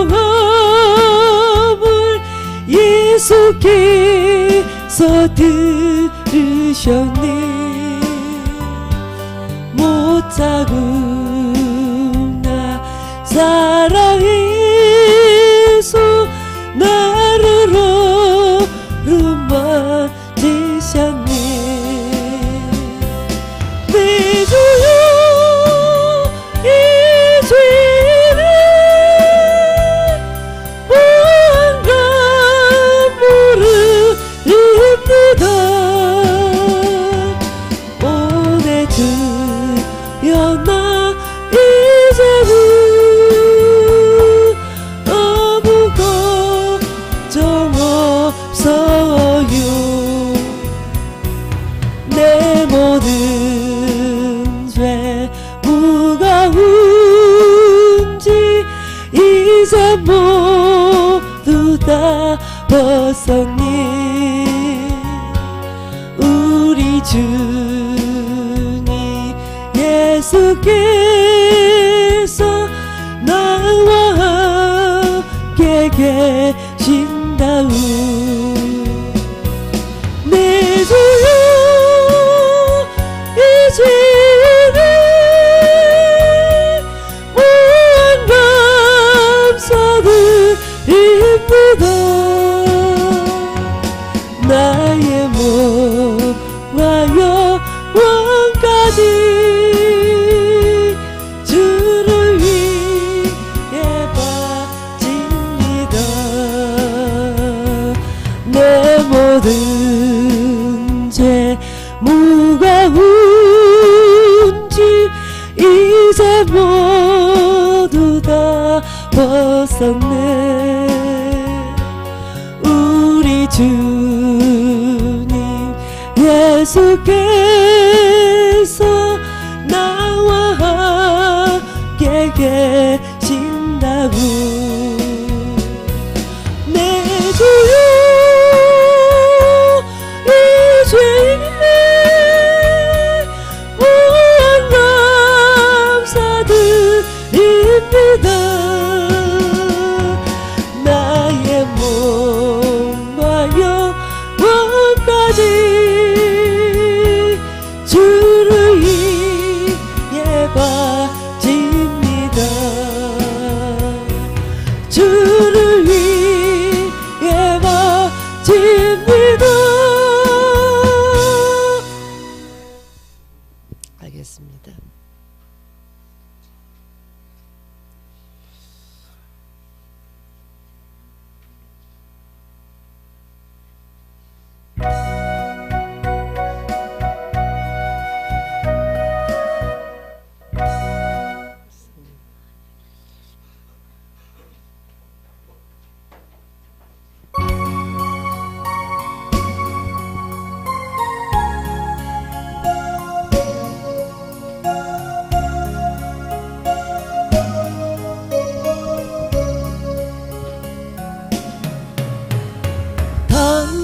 경험을 예수께서 들으셨네. 못 참은 나 사랑해서 나를 어루만지셨네. 내 주여 이 죄는 무언가 모르립니다. 오내 주여 나 이제는 아무 걱정 없어요. 내 모든 죄 무거운지 이제 모두 다 벗었니. 우리 주님 예수께서 나와 함께 계신다우. 내 주여 이 죄는 무한 감사드립니다. 나의 몸과 영혼까지 주를 위해 바칩니다. 내 모든 죄 무거운지 이제 모두 다 벗었네. 우리 주님 예수께서 나와 함께 계신다고. 내 주여 이 죄는 무한 감사드립니다. 나의 몸과 영혼까지 주를 위해 바칩니다. 주를 위해 바칩니다. 알겠습니다.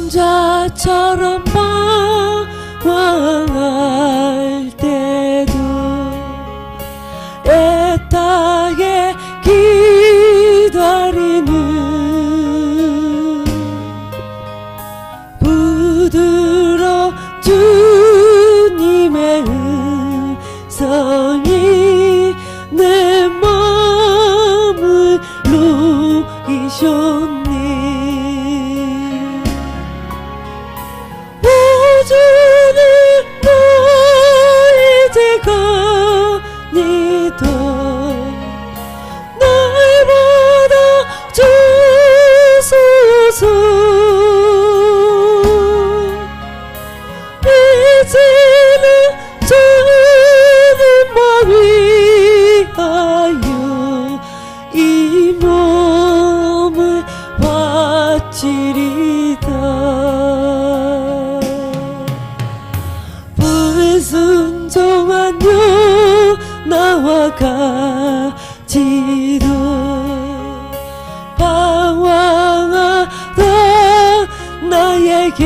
남자처럼 방황할 때도 애타게 기다리는 부드러운 주님의 음성이 내 마음을 녹이셨네. 불순종하며 나와 같이도 방황하다 나에게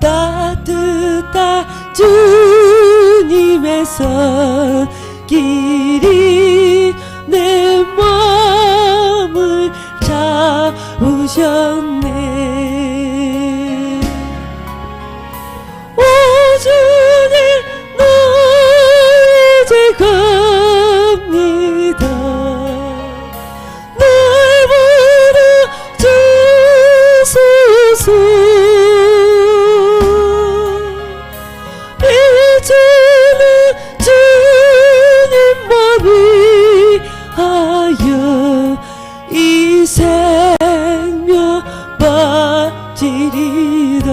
따뜻한 주님의 손길이 이셨네. 오 주님 나 이제 갑니다. 날 받아주소서. 이제는 주님만 위하여 이 생명 바치리다.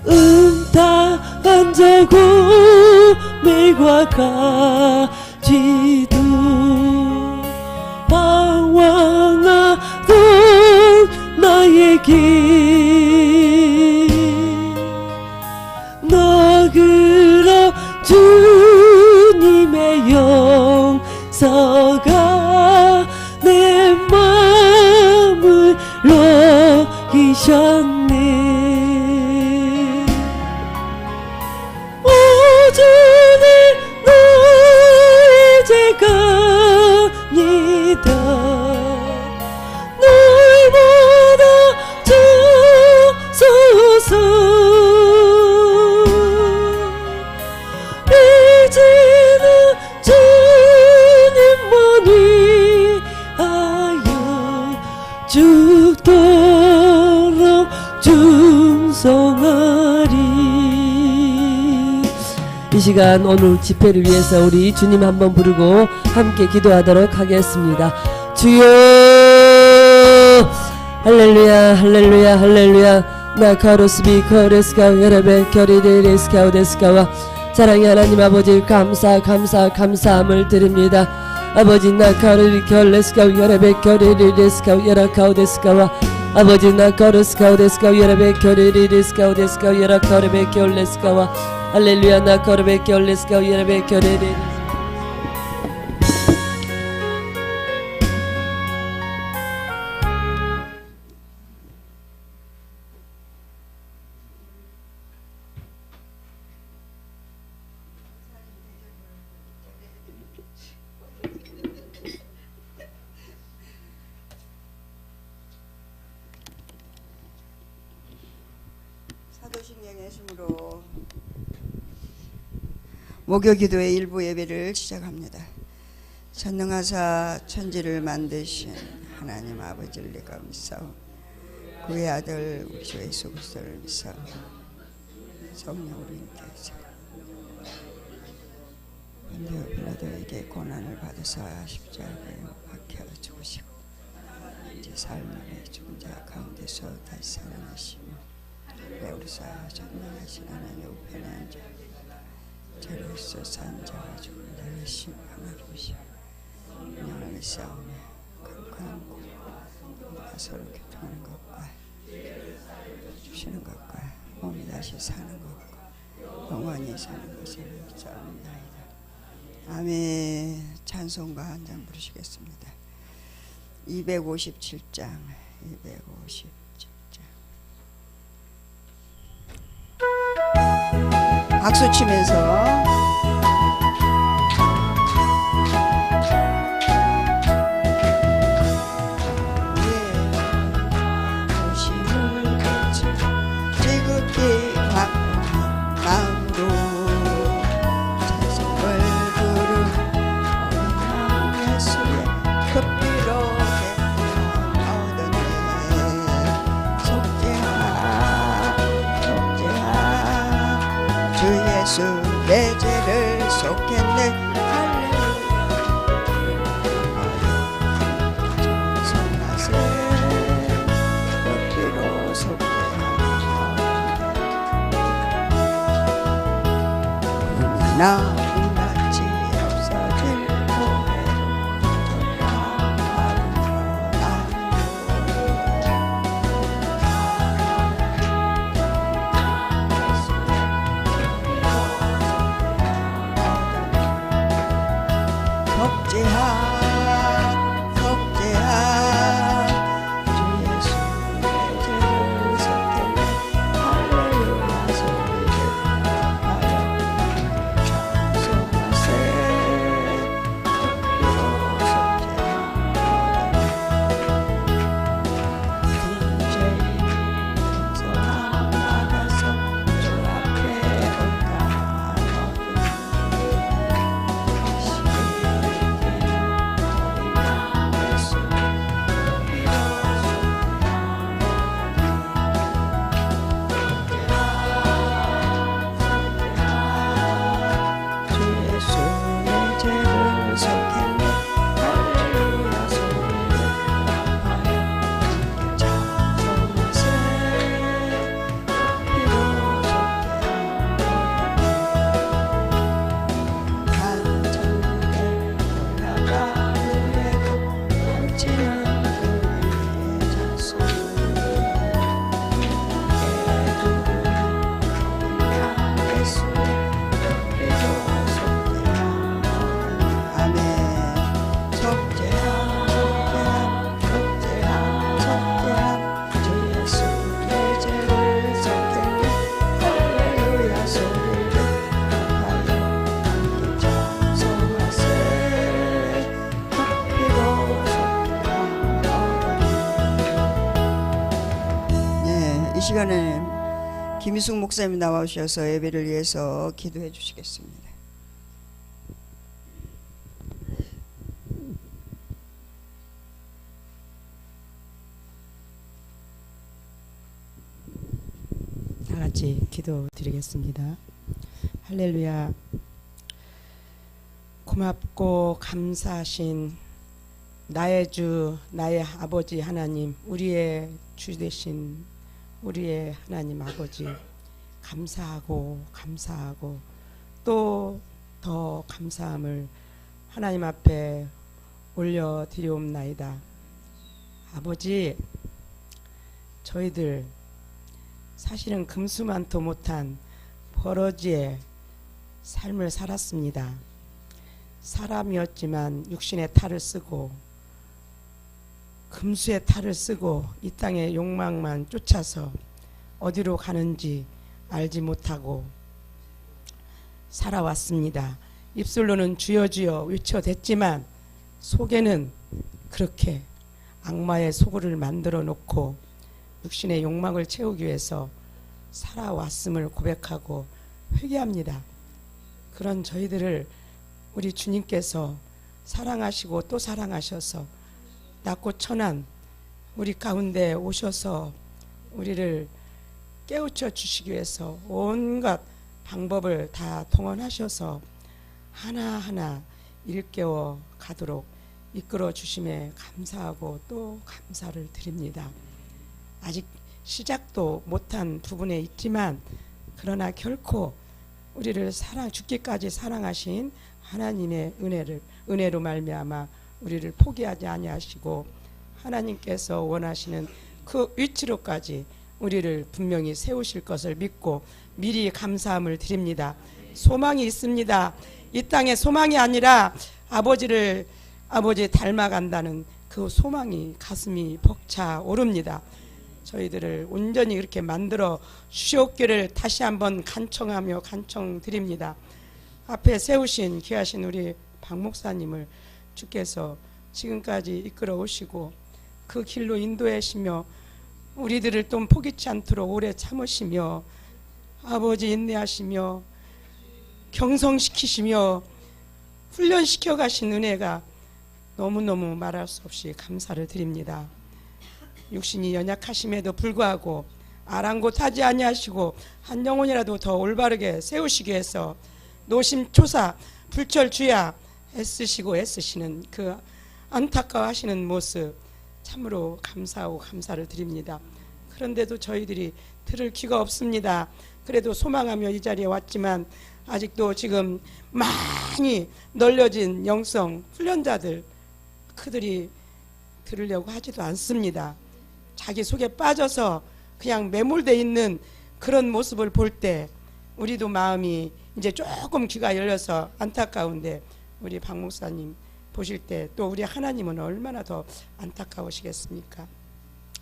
은탁한 자고밀과 가지도 방황하던 나에게 너그러 주님의 용서가 내 마음을 녹이셨네. 오 주님 나 이제 갑니다. 날 받아주소서. 이제는 주님만 위하여 죽도록 충성하리. 이 시간 오늘 집회를 위해서 우리 주님 한번 부르고 함께 기도하도록 하겠습니다. 주여 할렐루야 할렐루야 할렐루야 나카로스비 코레스카우 여러베 결이데레스카우 데스카와 사랑의 하나님 아버지 감사함을 드립니다. 아버지 나카르리 결레스카우 여러베 결이데레스카우 여라카우 데스카와 아버지 나카르스카우 데스카우 여러베 결이데레스카우 데스카우 여라카르베 결레스카와 할렐루야 나카르베 결레스카우 여러베 결이데레. 사도신경의 숨으로 목요기도의 일부 예배를 시작합니다. 전능하사 천지를 만드신 하나님 아버지를 내가 믿사오. 그의 아들 우리 주 예수 그리스도를 믿사오. 성령으로 인도하사 본디오 빌라도에게 고난을 받으사 십자가에 못 박혀 죽으시고 이제 삶의 죽은 자 가운데서 다시 살아나시며 우리사 전능하신 하나님의 우편에 앉아 저로서 산 자와 죽은 자를 심판하러 오시오. 영원을 싸우며 강건한 우리가 서로 교통하는 것과 주시는 것과 몸이 다시 사는 것과 영원히 사는 것을 믿사옵나이다. 아멘. 찬송가 한 장 부르시겠습니다. 257장 257장 박수 치면서 도심을 같이 즐겁게 바쁜 마음으로 찬송을 부르 어린 예수의 급비로 얻었네. 속죄하 주 예수 내 죄를 속했네. 정성하세 높이로 속죄하옵니다. 나 우리같이 없어질 고해로 돌아가는 속죄하 이 시간에는 김희숙 목사님 나와주셔서 예배를 위해서 기도해 주시겠습니다. 다 같이 기도드리겠습니다. 할렐루야. 고맙고 감사하신 나의 주 나의 아버지 하나님, 우리의 주 되신 우리의 하나님 아버지, 감사하고 또 더 감사함을 하나님 앞에 올려드리옵나이다. 아버지, 저희들 사실은 금수만토 못한 버러지의 삶을 살았습니다. 사람이었지만 육신의 탈을 쓰고 금수의 탈을 쓰고 이 땅의 욕망만 쫓아서 어디로 가는지 알지 못하고 살아왔습니다. 입술로는 주여 주여 외쳐댔지만 속에는 그렇게 악마의 소굴을 만들어 놓고 육신의 욕망을 채우기 위해서 살아왔음을 고백하고 회개합니다. 그런 저희들을 우리 주님께서 사랑하시고 또 사랑하셔서 낮고 천한 우리 가운데 오셔서 우리를 깨우쳐 주시기 위해서 온갖 방법을 다 동원하셔서 하나하나 일깨워 가도록 이끌어 주심에 감사하고 또 감사를 드립니다. 아직 시작도 못한 부분에 있지만 그러나 결코 우리를 죽기까지 사랑하신 하나님의 은혜로 말미암아 우리를 포기하지 아니하시고 하나님께서 원하시는 그 위치로까지 우리를 분명히 세우실 것을 믿고 미리 감사함을 드립니다. 소망이 있습니다. 이 땅에 소망이 아니라 아버지 닮아간다는 그 소망이 가슴이 벅차 오릅니다. 저희들을 온전히 그렇게 만들어 주시옵기를 다시 한번 간청하며 간청드립니다. 앞에 세우신 귀하신 우리 박 목사님을 주께서 지금까지 이끌어 오시고 그 길로 인도하시며 우리들을 또 포기치 않도록 오래 참으시며 아버지 인내하시며 경성시키시며 훈련시켜 가신 은혜가 너무너무 말할 수 없이 감사를 드립니다. 육신이 연약하심에도 불구하고 아랑곳하지 아니하시고 한 영혼이라도 더 올바르게 세우시기 위해서 노심초사 불철주야 애쓰시는 그 안타까워하시는 모습 참으로 감사하고 감사를 드립니다. 그런데도 저희들이 들을 귀가 없습니다. 그래도 소망하며 이 자리에 왔지만 아직도 지금 많이 널려진 영성 훈련자들 그들이 들으려고 하지도 않습니다. 자기 속에 빠져서 그냥 매몰되어 있는 그런 모습을 볼 때 우리도 마음이 이제 조금 귀가 열려서 안타까운데 우리 박 목사님 보실 때 또 우리 하나님은 얼마나 더 안타까우시겠습니까?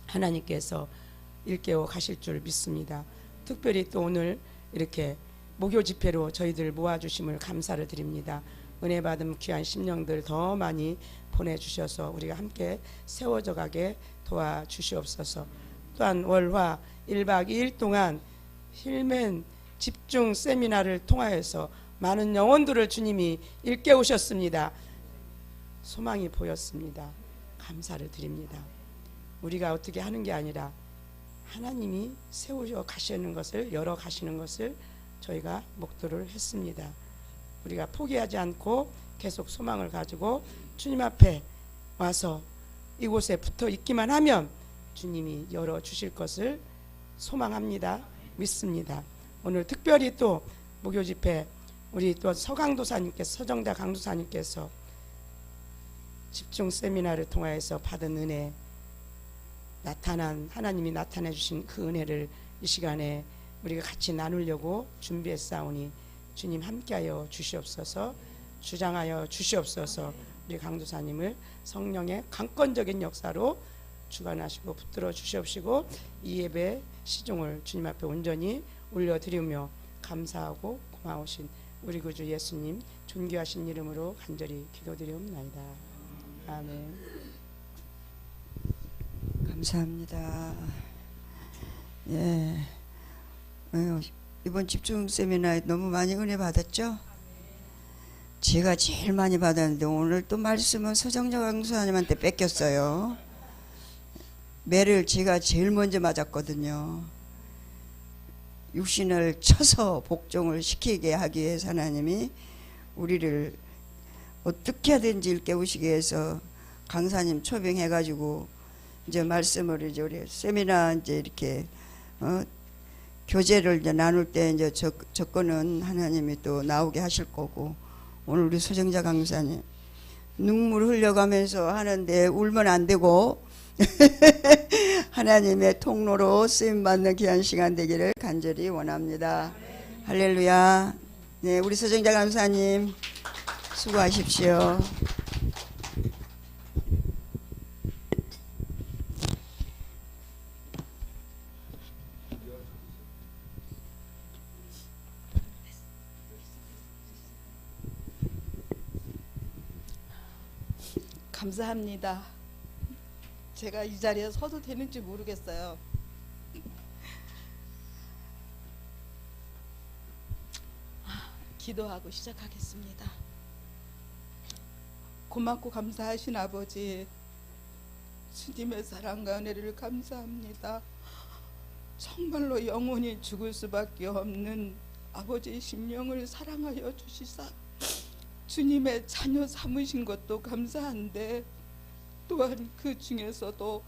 하나님께서 일깨워 가실 줄 믿습니다. 특별히 또 오늘 이렇게 목요 집회로 저희들 모아주심을 감사를 드립니다. 은혜 받은 귀한 심령들 더 많이 보내주셔서 우리가 함께 세워져 가게 도와주시옵소서. 또한 월화 1박 2일 동안 힐맨 집중 세미나를 통하여서 많은 영혼들을 주님이 일깨우셨습니다. 소망이 보였습니다. 감사를 드립니다. 우리가 어떻게 하는 게 아니라 하나님이 세우셔 가시는 것을 열어 가시는 것을 저희가 목도를 했습니다. 우리가 포기하지 않고 계속 소망을 가지고 주님 앞에 와서 이곳에 붙어 있기만 하면 주님이 열어 주실 것을 소망합니다. 믿습니다. 오늘 특별히 또 목요 집회 우리 또 서정자 강도사님께서 집중 세미나를 통하여서 받은 은혜, 하나님이 나타내 주신 그 은혜를 이 시간에 우리가 같이 나누려고 준비했사오니 주님 함께하여 주시옵소서. 주장하여 주시옵소서. 우리 강도사님을 성령의 강권적인 역사로 주관하시고 붙들어 주시옵시고 이 예배 시종을 주님 앞에 온전히 올려드리며 감사하고 고마우신 우리 구주 예수님 존귀하신 이름으로 간절히 기도드리옵나이다. 아멘. 감사합니다. 예. 이번 집중 세미나에 너무 많이 은혜 받았죠? 제가 제일 많이 받았는데 오늘 또 말씀은 서정자 강사님한테 뺏겼어요. 매를 제가 제일 먼저 맞았거든요. 육신을 쳐서 복종을 시키게 하기 위해서 하나님이 우리를 어떻게 하든지 일깨우시기 위해서 강사님 초빙해가지고 이제 말씀을 이제 우리 세미나 이제 이렇게 교제를 이제 나눌 때 이제 저거는 하나님이 또 나오게 하실 거고, 오늘 우리 소정자 강사님 눈물 흘려가면서 하는데 울면 안 되고 하나님의 통로로 쓰임 받는 귀한 시간 되기를 간절히 원합니다. 할렐루야. 네, 우리 소정자 강사님 수고하십시오. 감사합니다. 제가 이 자리에 서도 되는지 모르겠어요. 기도하고 시작하겠습니다. 고맙고 감사하신 아버지, 주님의 사랑과 은혜를 감사합니다. 정말로 영원히 죽을 수밖에 없는 아버지의 심령을 사랑하여 주시사 주님의 자녀 삼으신 것도 감사한데, 또한 그 중에서도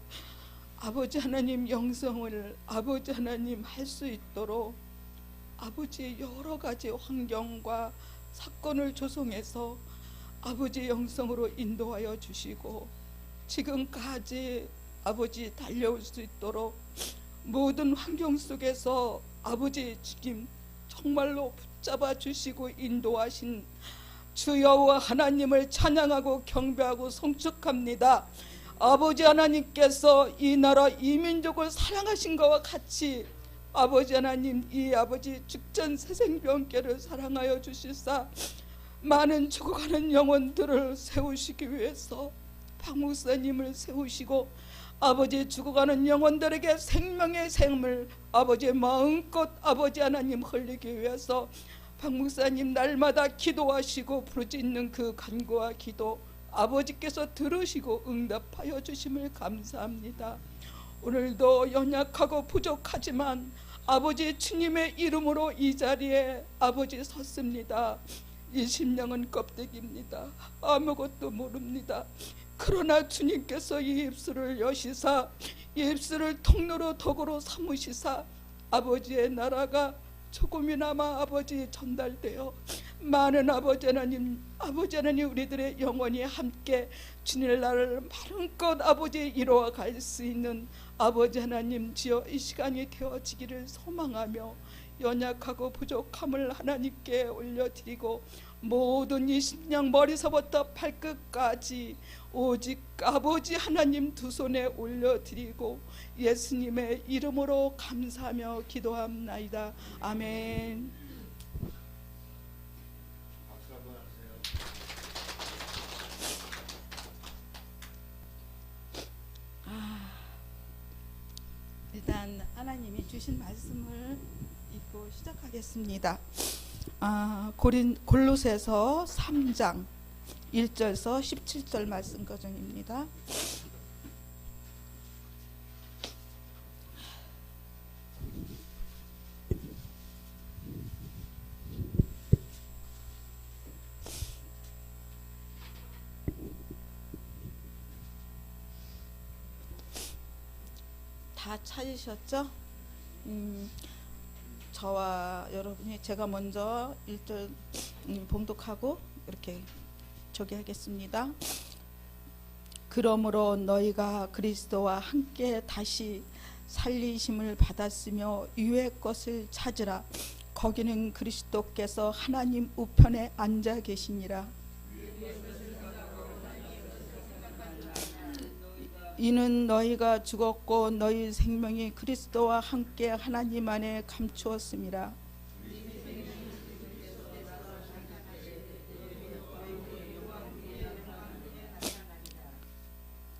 아버지 하나님 영성을 아버지 하나님 할 수 있도록 아버지의 여러 가지 환경과 사건을 조성해서 아버지의 영성으로 인도하여 주시고, 지금까지 아버지 달려올 수 있도록 모든 환경 속에서 아버지 주님 정말로 붙잡아 주시고 인도하신 주 여호와 하나님을 찬양하고 경배하고 송축합니다. 아버지 하나님께서 이 나라 이 민족을 사랑하신 것과 같이 아버지 하나님 이 아버지 죽전 새생명께를 사랑하여 주시사 많은 죽어가는 영혼들을 세우시기 위해서 박 목사님을 세우시고 아버지 죽어가는 영혼들에게 생명의 샘을 아버지의 마음껏 아버지 하나님 흘리기 위해서 박 목사님 날마다 기도하시고 부르짖는 그 간구와 기도 아버지께서 들으시고 응답하여 주심을 감사합니다. 오늘도 연약하고 부족하지만 아버지 주님의 이름으로 이 자리에 아버지 섰습니다. 이 심령은 껍데기입니다. 아무것도 모릅니다. 그러나 주님께서 이 입술을 여시사 이 입술을 통로로 덕으로 삼으시사 아버지의 나라가 조금이나마 아버지 전달되어 많은 아버지 하나님 우리들의 영혼이 함께 주님의 나라를 마음껏 아버지 이루어 갈 수 있는 아버지 하나님 주여 이 시간이 되어지기를 소망하며 연약하고 부족함을 하나님께 올려드리고 모든 이 심령 머리서부터 발끝까지 오직 아버지 하나님 두 손에 올려드리고 예수님의 이름으로 감사하며 기도합나이다. 아멘. 일단 하나님이 주신 말씀을 읽고 시작하겠습니다. 골로새서 3장 1절에서 17절 말씀 거정입니다. 다 찾으셨죠? 저와 여러분이 제가 먼저 1절 봉독하고 이렇게 저기하겠습니다. 그러므로 너희가 그리스도와 함께 다시 살리심을 받았으며 위의 것을 찾으라. 거기는 그리스도께서 하나님 우편에 앉아 계시니라. 이는 너희가 죽었고 너희 생명이 그리스도와 함께 하나님 안에 감추었음이라.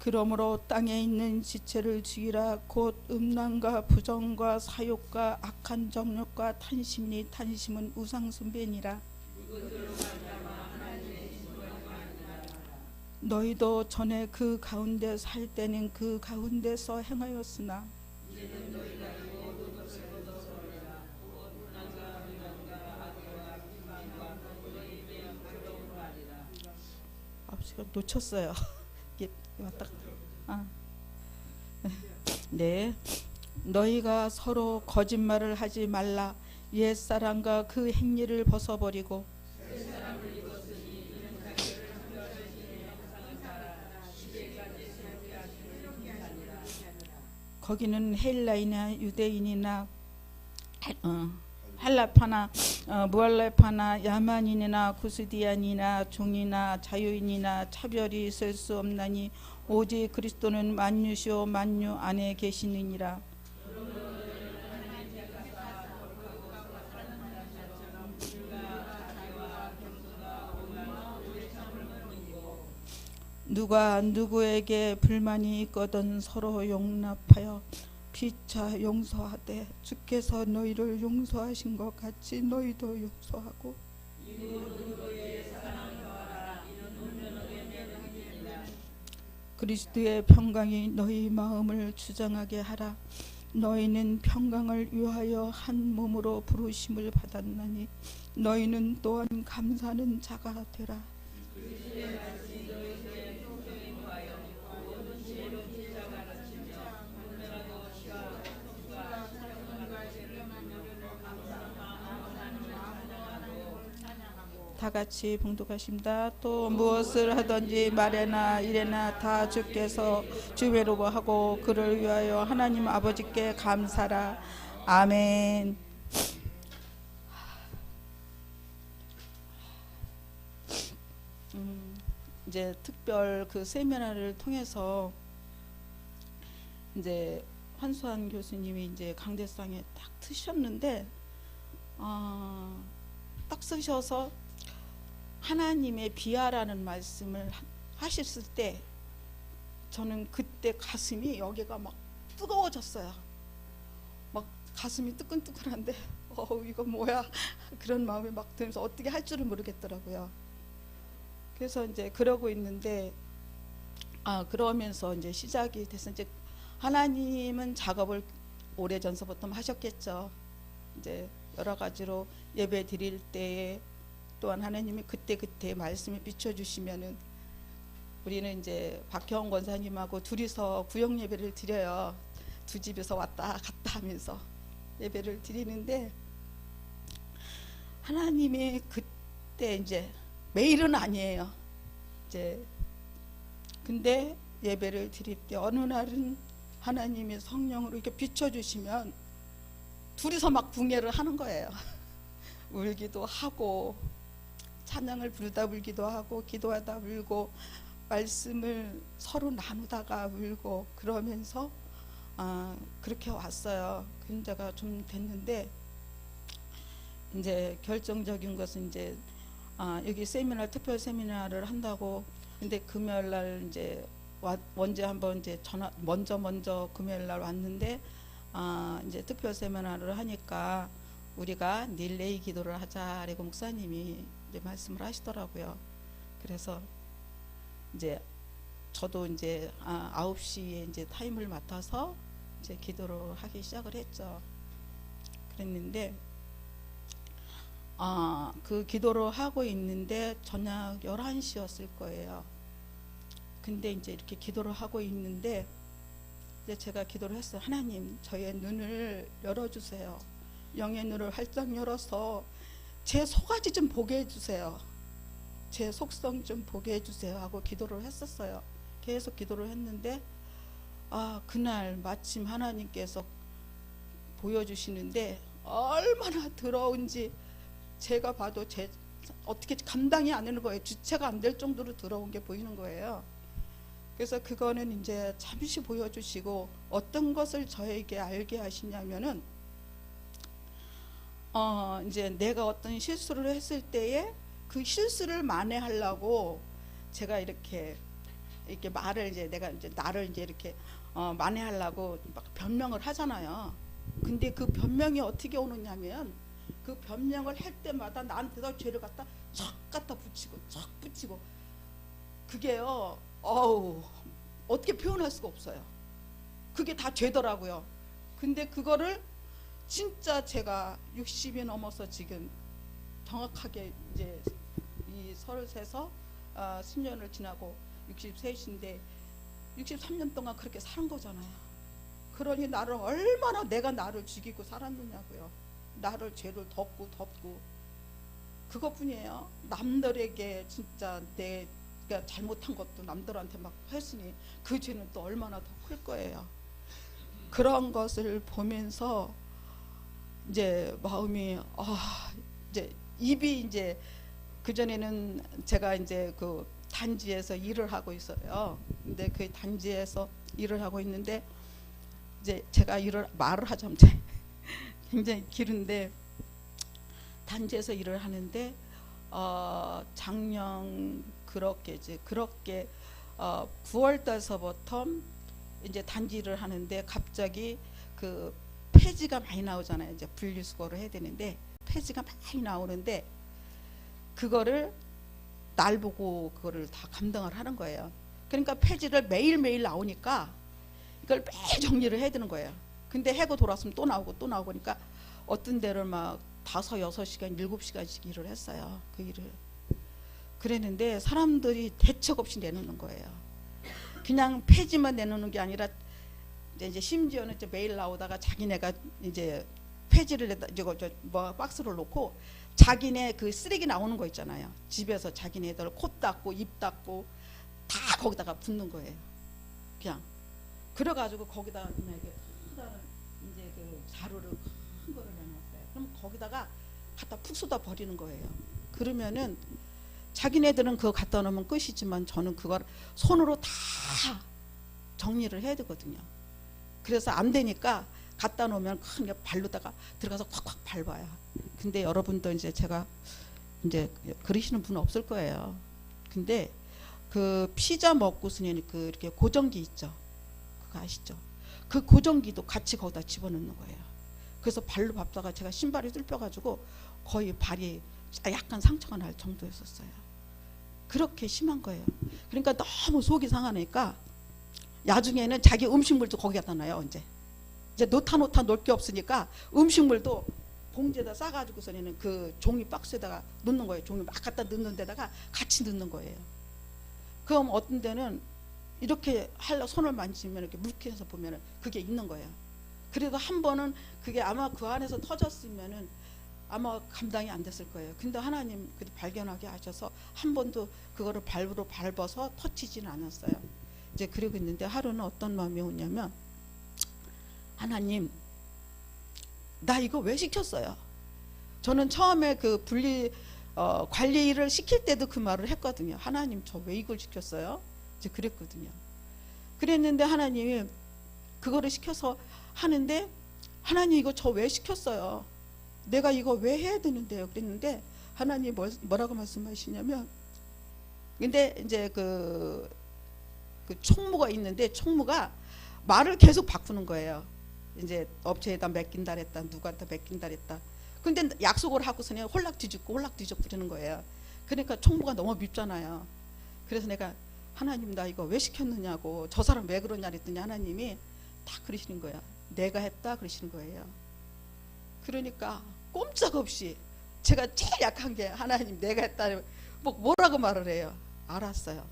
그러므로 땅에 있는 지체를 죽이라. 곧 음란과 부정과 사욕과 악한 정욕과 탄심이니 탄심은 우상 숭배니라. 너희도 전에 그 가운데 살 때는 그 가운데서 행하였으나 제가 놓쳤어요. 이게 왔다. 네. 너희가 서로 거짓말을 하지 말라. 옛사람과 그 행위를 벗어버리고 거기는 헬라이나 유대인이나 할라파나 무할라파나 야만인이나 구스디안이나 종이나 자유인이나 차별이 있을 수 없나니 오직 그리스도는 만유시오 만유 안에 계시느니라. 누가 누구에게 불만이 있거든 서로 용납하여 피차 용서하되 주께서 너희를 용서하신 것 같이 너희도 용서하고 그리스도의 평강이 너희 마음을 주장하게 하라. 너희는 평강을 위하여 한 몸으로 부르심을 받았나니 너희는 또한 감사하는 자가 되라. 다 같이 봉독하십니다. 또 무엇을 하든지 말에나 일에나 다 주께서 주의로 하고 그를 위하여 하나님 아버지께 감사라. 아멘. 이제 특별 그 세미나를 통해서 이제 환수한 교수님이 이제 강대상에 딱 트셨는데 딱 쓰셔서 하나님의 비하라는 말씀을 하셨을 때 저는 그때 가슴이 여기가 막 뜨거워졌어요. 막 가슴이 뜨끈뜨끈한데 이거 뭐야 그런 마음이 막 들면서 어떻게 할 줄을 모르겠더라고요. 그래서 이제 그러고 있는데 그러면서 이제 시작이 돼서 이제 하나님은 작업을 오래전서부터 하셨겠죠. 이제 여러 가지로 예배 드릴 때에 또한 하나님이 그때 말씀을 비춰주시면은 우리는 이제 박형 권사님하고 둘이서 구역 예배를 드려요. 두 집에서 왔다 갔다 하면서 예배를 드리는데 하나님이 그때 이제 매일은 아니에요. 이제 근데 예배를 드릴 때 어느 날은 하나님이 성령으로 이렇게 비춰주시면 둘이서 막 붕해를 하는 거예요. 울기도 하고 찬양을 부르다 울기도 하고 기도하다 울고 말씀을 서로 나누다가 울고 그러면서 그렇게 왔어요. 그런 지가 좀 됐는데 이제 결정적인 것은 이제 여기 세미나 특별 세미나를 한다고 근데 금요일 날 이제 언제 한번 이제 먼저 금요일 날 왔는데 이제 특별 세미나를 하니까 우리가 릴레이 기도를 하자. 그리고 목사님이 이제 말씀을 하시더라고요. 그래서 이제 저도 이제 9시에 이제 타임을 맡아서 이제 기도를 하기 시작을 했죠. 그랬는데 그 기도를 하고 있는데 저녁 11시였을 거예요. 근데 이제 이렇게 기도를 하고 있는데 이제 제가 기도를 했어요. 하나님, 저의 눈을 열어주세요. 영의 눈을 활짝 열어서 제 속아지 좀 보게 해주세요. 제 속성 좀 보게 해주세요 하고 기도를 했었어요. 계속 기도를 했는데 그날 마침 하나님께서 보여주시는데 얼마나 더러운지 제가 봐도 어떻게 감당이 안 되는 거예요. 주체가 안 될 정도로 더러운 게 보이는 거예요. 그래서 그거는 이제 잠시 보여주시고 어떤 것을 저에게 알게 하시냐면은 이제 내가 어떤 실수를 했을 때에 그 실수를 만회하려고 제가 이렇게 이렇게 말을 이제 내가 이제 나를 이제 이렇게 만회하려고 막 변명을 하잖아요. 근데 그 변명이 어떻게 오느냐면 그 변명을 할 때마다 나한테도 죄를 갖다 쫙 갖다 붙이고 쫙 붙이고 그게요. 어우 어떻게 표현할 수가 없어요. 그게 다 죄더라고요. 근데 그거를 진짜 제가 60이 넘어서 지금 정확하게 이제 이 서울에서 10년을 지나고 63인데 63년 동안 그렇게 사는 거잖아요. 그러니 나를 얼마나 내가 나를 죽이고 살았느냐고요. 나를 죄를 덮고 그것뿐이에요. 남들에게 진짜 내가 잘못한 것도 남들한테 막 했으니 그 죄는 또 얼마나 더 클 거예요. 그런 것을 보면서 이제 마음이 이제 입이 이제 그 전에는 제가 이제 그 단지에서 일을 하고 있어요. 근데 그 단지에서 일을 하고 있는데 이제 제가 말을 하자면 굉장히 길은데 단지에서 일을 하는데 작년 그렇게 9월 달서부터 이제 단지 일을 하는데 갑자기 그 폐지가 많이 나오잖아요. 이제 분리수거를 해야 되는데 폐지가 많이 나오는데 그거를 날 보고 그거를 다 감당을 하는 거예요. 그러니까 폐지를 매일매일 나오니까 이걸 매일 정리를 해야 되는 거예요. 근데 해고 돌아왔으면 또 나오고 그러니까 어떤 데를 막 5, 6시간, 7시간씩 일을 했어요. 그 일을. 그랬는데 사람들이 대책 없이 내놓는 거예요. 그냥 폐지만 내놓는 게 아니라 이제 심지어는 이제 매일 나오다가 자기네가 이제 폐지를 뭐 박스를 놓고 자기네 그 쓰레기 나오는 거 있잖아요. 집에서 자기네들 코 닦고 입 닦고 다 거기다가 붓는 거예요. 그냥 그래가지고 거기다가 그냥 이렇게 크다는 이제 그 자루를 큰 거를 내놨어요. 그럼 거기다가 갖다 푹 쏟아 버리는 거예요. 그러면은 자기네들은 그거 갖다 놓으면 끝이지만 저는 그걸 손으로 다 정리를 해야 되거든요. 그래서 안 되니까 갖다 놓으면 큰 발로다가 들어가서 콱콱 밟아요. 근데 여러분도 이제 제가 이제 그러시는 분은 없을 거예요. 근데 그 피자 먹고서는 그 이렇게 고정기 있죠. 그거 아시죠? 그 고정기도 같이 거기다 집어넣는 거예요. 그래서 발로 밟다가 제가 신발이 뚫려가지고 거의 발이 약간 상처가 날 정도였었어요. 그렇게 심한 거예요. 그러니까 너무 속이 상하니까 나중에는 자기 음식물도 거기 갖다 놔요. 이제 노타 놓을 게 없으니까 음식물도 봉지에다 싸가지고서는 그 종이 박스에다가 넣는 거예요. 종이 막 갖다 넣는 데다가 같이 넣는 거예요. 그럼 어떤 데는 이렇게 손을 만지면 이렇게 물기해서 보면은 그게 있는 거예요. 그래도 한 번은 그게 아마 그 안에서 터졌으면은 아마 감당이 안 됐을 거예요. 근데 하나님 발견하게 하셔서 한 번도 그거를 발로 밟아서 터치지는 않았어요. 이제 그러고 있는데 하루는 어떤 마음이 오냐면 하나님 나 이거 왜 시켰어요? 저는 처음에 그 관리 일을 시킬 때도 그 말을 했거든요. 하나님 저 왜 이걸 시켰어요? 이제 그랬거든요. 그랬는데 하나님이 그거를 시켜서 하는데 하나님 이거 저 왜 시켰어요? 내가 이거 왜 해야 되는데요? 그랬는데 하나님 뭐라고 말씀하시냐면 근데 이제 그 총무가 있는데 총무가 말을 계속 바꾸는 거예요. 이제 업체에다 맡긴다 했다 누구한테 맡긴다 했다. 근데 약속을 하고서는 홀락 뒤집고 그러는 거예요. 그러니까 총무가 너무 밉잖아요. 그래서 내가 하나님 나 이거 왜 시켰느냐고 저 사람 왜 그러냐 그랬더니 하나님이 다 그러시는 거야. 내가 했다 그러시는 거예요. 그러니까 꼼짝없이 제가 제일 약한 게 하나님 내가 했다 뭐라고 말을 해요. 알았어요.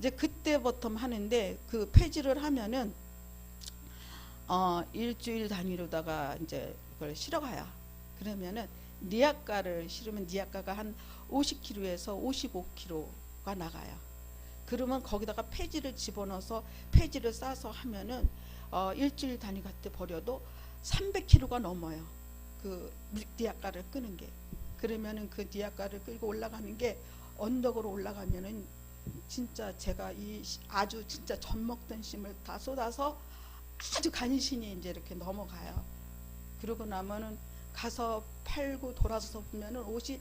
이제 그때부터 하는데 그 폐지를 하면은 일주일 단위로다가 이제 그걸 실어가요. 그러면은 니아가를 실으면 니아가가 한 50kg에서 55kg가 나가요. 그러면 거기다가 폐지를 집어넣어서 폐지를 싸서 하면은 일주일 단위 같이 버려도 300kg가 넘어요. 그 니아가를 끄는 게. 그러면은 그 니아가를 끌고 올라가는 게 언덕으로 올라가면은 진짜 제가 이 아주 진짜 젖 먹던 심을 다 쏟아서 아주 간신히 이제 이렇게 넘어가요. 그러고 나면은 가서 팔고 돌아서서 보면은 옷이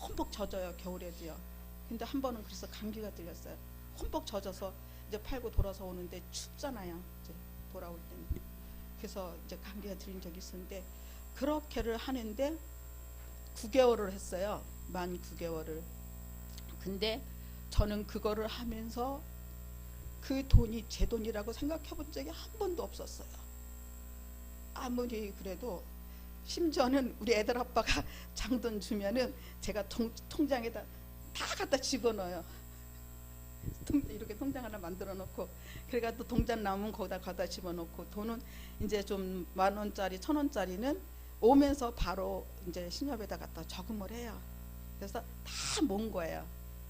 흠뻑 젖어요. 겨울에도요. 근데 한 번은 그래서 감기가 들렸어요. 흠뻑 젖어서 이제 팔고 돌아서 오는데 춥잖아요. 이제 돌아올 때는. 그래서 이제 강의해 드린 적이 있었는데 그렇게를 하는데 9개월을 했어요. 만 9개월을. 근데 저는 그거를 하면서 그 돈이 제 돈이라고 생각해 본 적이 한 번도 없었어요. 아무리 그래도 심지어는 우리 애들 아빠가 장돈 주면은 제가 통장에다 다 갖다 집어넣어요. 이렇게 통장 하나 만들어 놓고, 그래가 또 통장 남으면 거기다 갖다 집어넣고, 돈은 이제 좀 10,000원짜리 1,000원짜리는 오면서 바로 이제 신협에다 갖다 저금을 해요. 그래서 다 모은 거예요.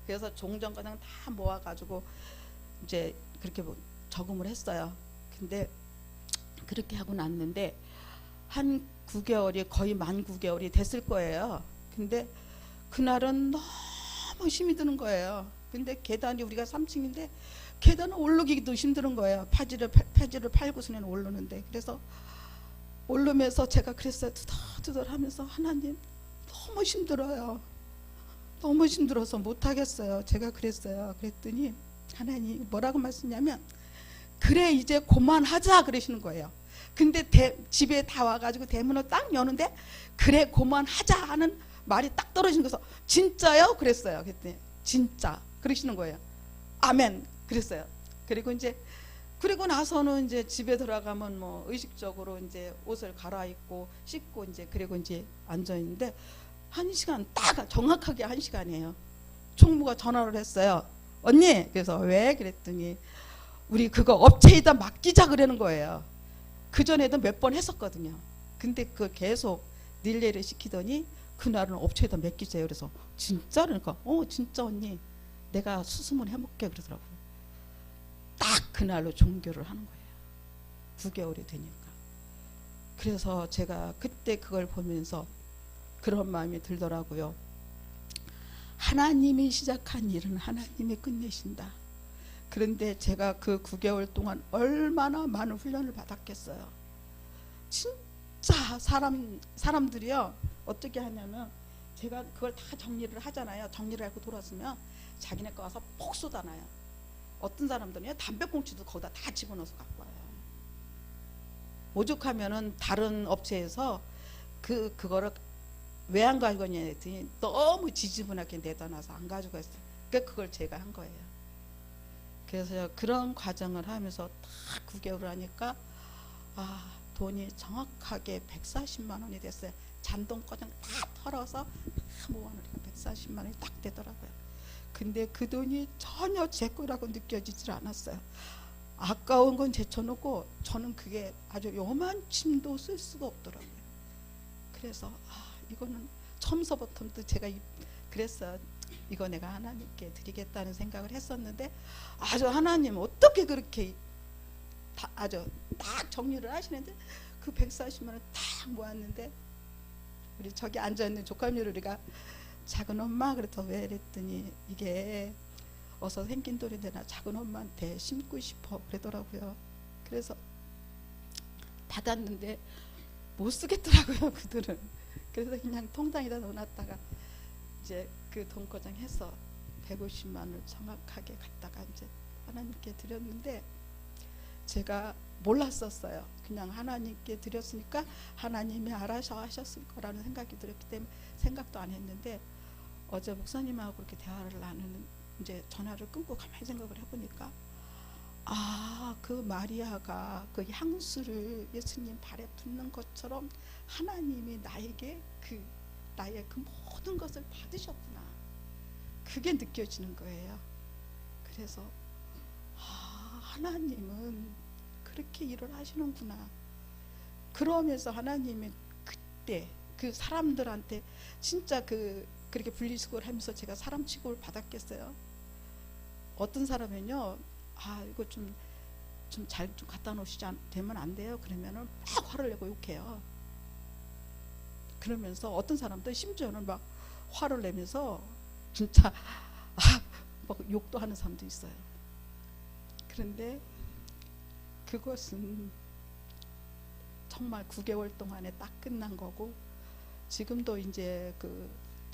그래서 종전과장 다 모아가지고 이제 그렇게 저금을 했어요. 근데 그렇게 하고 났는데 한 9개월이 거의 만 9개월이 됐을 거예요. 근데 그날은 너무 힘이 드는 거예요. 근데 계단이 우리가 3층인데 계단을 오르기도 힘든 거예요. 폐지를 팔고서는 오르는데. 그래서 오르면서 제가 그랬어요. 투덜투덜 하면서 하나님 너무 힘들어요. 너무 힘들어서 못하겠어요. 제가 그랬어요. 그랬더니 하나님 뭐라고 말씀하냐면 그래 이제 그만하자 그러시는 거예요. 근데 집에 다 와가지고 대문을 딱 여는데 그래 그만하자 하는 말이 딱 떨어진 거서 진짜요? 그랬어요. 그랬더니 진짜 그러시는 거예요. 아멘 그랬어요. 그리고 이제 그리고 나서는 이제 집에 들어가면 뭐 의식적으로 이제 옷을 갈아입고 씻고 이제 그리고 이제 앉아 있는데 1시간 딱 정확하게 1시간이에요. 총무가 전화를 했어요. 언니 그래서 왜? 그랬더니 우리 그거 업체에다 맡기자 그러는 거예요. 그전에도 몇 번 했었거든요. 근데 그 계속 릴레이를 시키더니 그날은 업체에다 맡기세요. 그래서 진짜? 그러니까 진짜 언니 내가 수습을 해볼게 그러더라고요. 딱 그날로 종교를 하는 거예요. 9개월이 되니까. 그래서 제가 그때 그걸 보면서 그런 마음이 들더라고요. 하나님이 시작한 일은 하나님이 끝내신다. 그런데 제가 그 9개월 동안 얼마나 많은 훈련을 받았겠어요. 진짜 사람들이요 어떻게 하냐면 제가 그걸 다 정리를 하잖아요. 정리를 하고 돌아서면 자기네 거 와서 폭 쏟아놔요. 어떤 사람들은요 담배꽁초도 거기다 다 집어넣어서 갖고 와요. 오죽하면은 다른 업체에서 그거를 왜 안 가지고 왔냐 했더니 너무 지지분하게 내다 놔서 안 가지고 왔어요. 그러니까 그걸 제가 한 거예요. 그래서 그런 과정을 하면서 딱 9개월을 하니까 돈이 정확하게 140만 원이 됐어요. 잔돈과정 다 털어서 다 모아놓으니까 140만 원이 딱 되더라고요. 근데 그 돈이 전혀 제 거라고 느껴지질 않았어요. 아까운 건 제쳐놓고 저는 그게 아주 요만침도 쓸 수가 없더라고요. 그래서 이거는 처음서부터 제가 그랬어요. 이거 내가 하나님께 드리겠다는 생각을 했었는데 아주 하나님 어떻게 그렇게 아주 딱 정리를 하시는데 그 140만 원 딱 모았는데 우리 저기 앉아있는 조카미를 우리가 작은 엄마 그래서 왜 그랬더니 이게 어서 생긴 돈인데 나 작은 엄마한테 심고 싶어 그러더라고요. 그래서 받았는데 못 쓰겠더라고요 그들은. 그래서 그냥 통장에다 넣어놨다가 이제 그 돈거정 해서 150만 원을 정확하게 갖다가 이제 하나님께 드렸는데 제가 몰랐었어요. 그냥 하나님께 드렸으니까 하나님이 알아서 하셨을 거라는 생각이 들었기 때문에 생각도 안 했는데 어제 목사님하고 그렇게 대화를 나누는 이제 전화를 끊고 가만히 생각을 해보니까 그 마리아가 그 향수를 예수님 발에 붓는 것처럼 하나님이 나에게 나의 그 모든 것을 받으셨구나. 그게 느껴지는 거예요. 그래서 하나님은 그렇게 일을 하시는구나. 그러면서 하나님이 그때 그 사람들한테 진짜 그렇게 분리수거를 하면서 제가 사람 취급을 받았겠어요. 어떤 사람은요, 이거 좀 잘 좀 갖다 놓으시지 되면 안 돼요. 그러면은 막 화를 내고 욕해요. 그러면서 어떤 사람들 심지어는 막 화를 내면서 진짜 막 욕도 하는 사람도 있어요. 그런데 그것은 정말 9개월 동안에 딱 끝난 거고 지금도 이제 그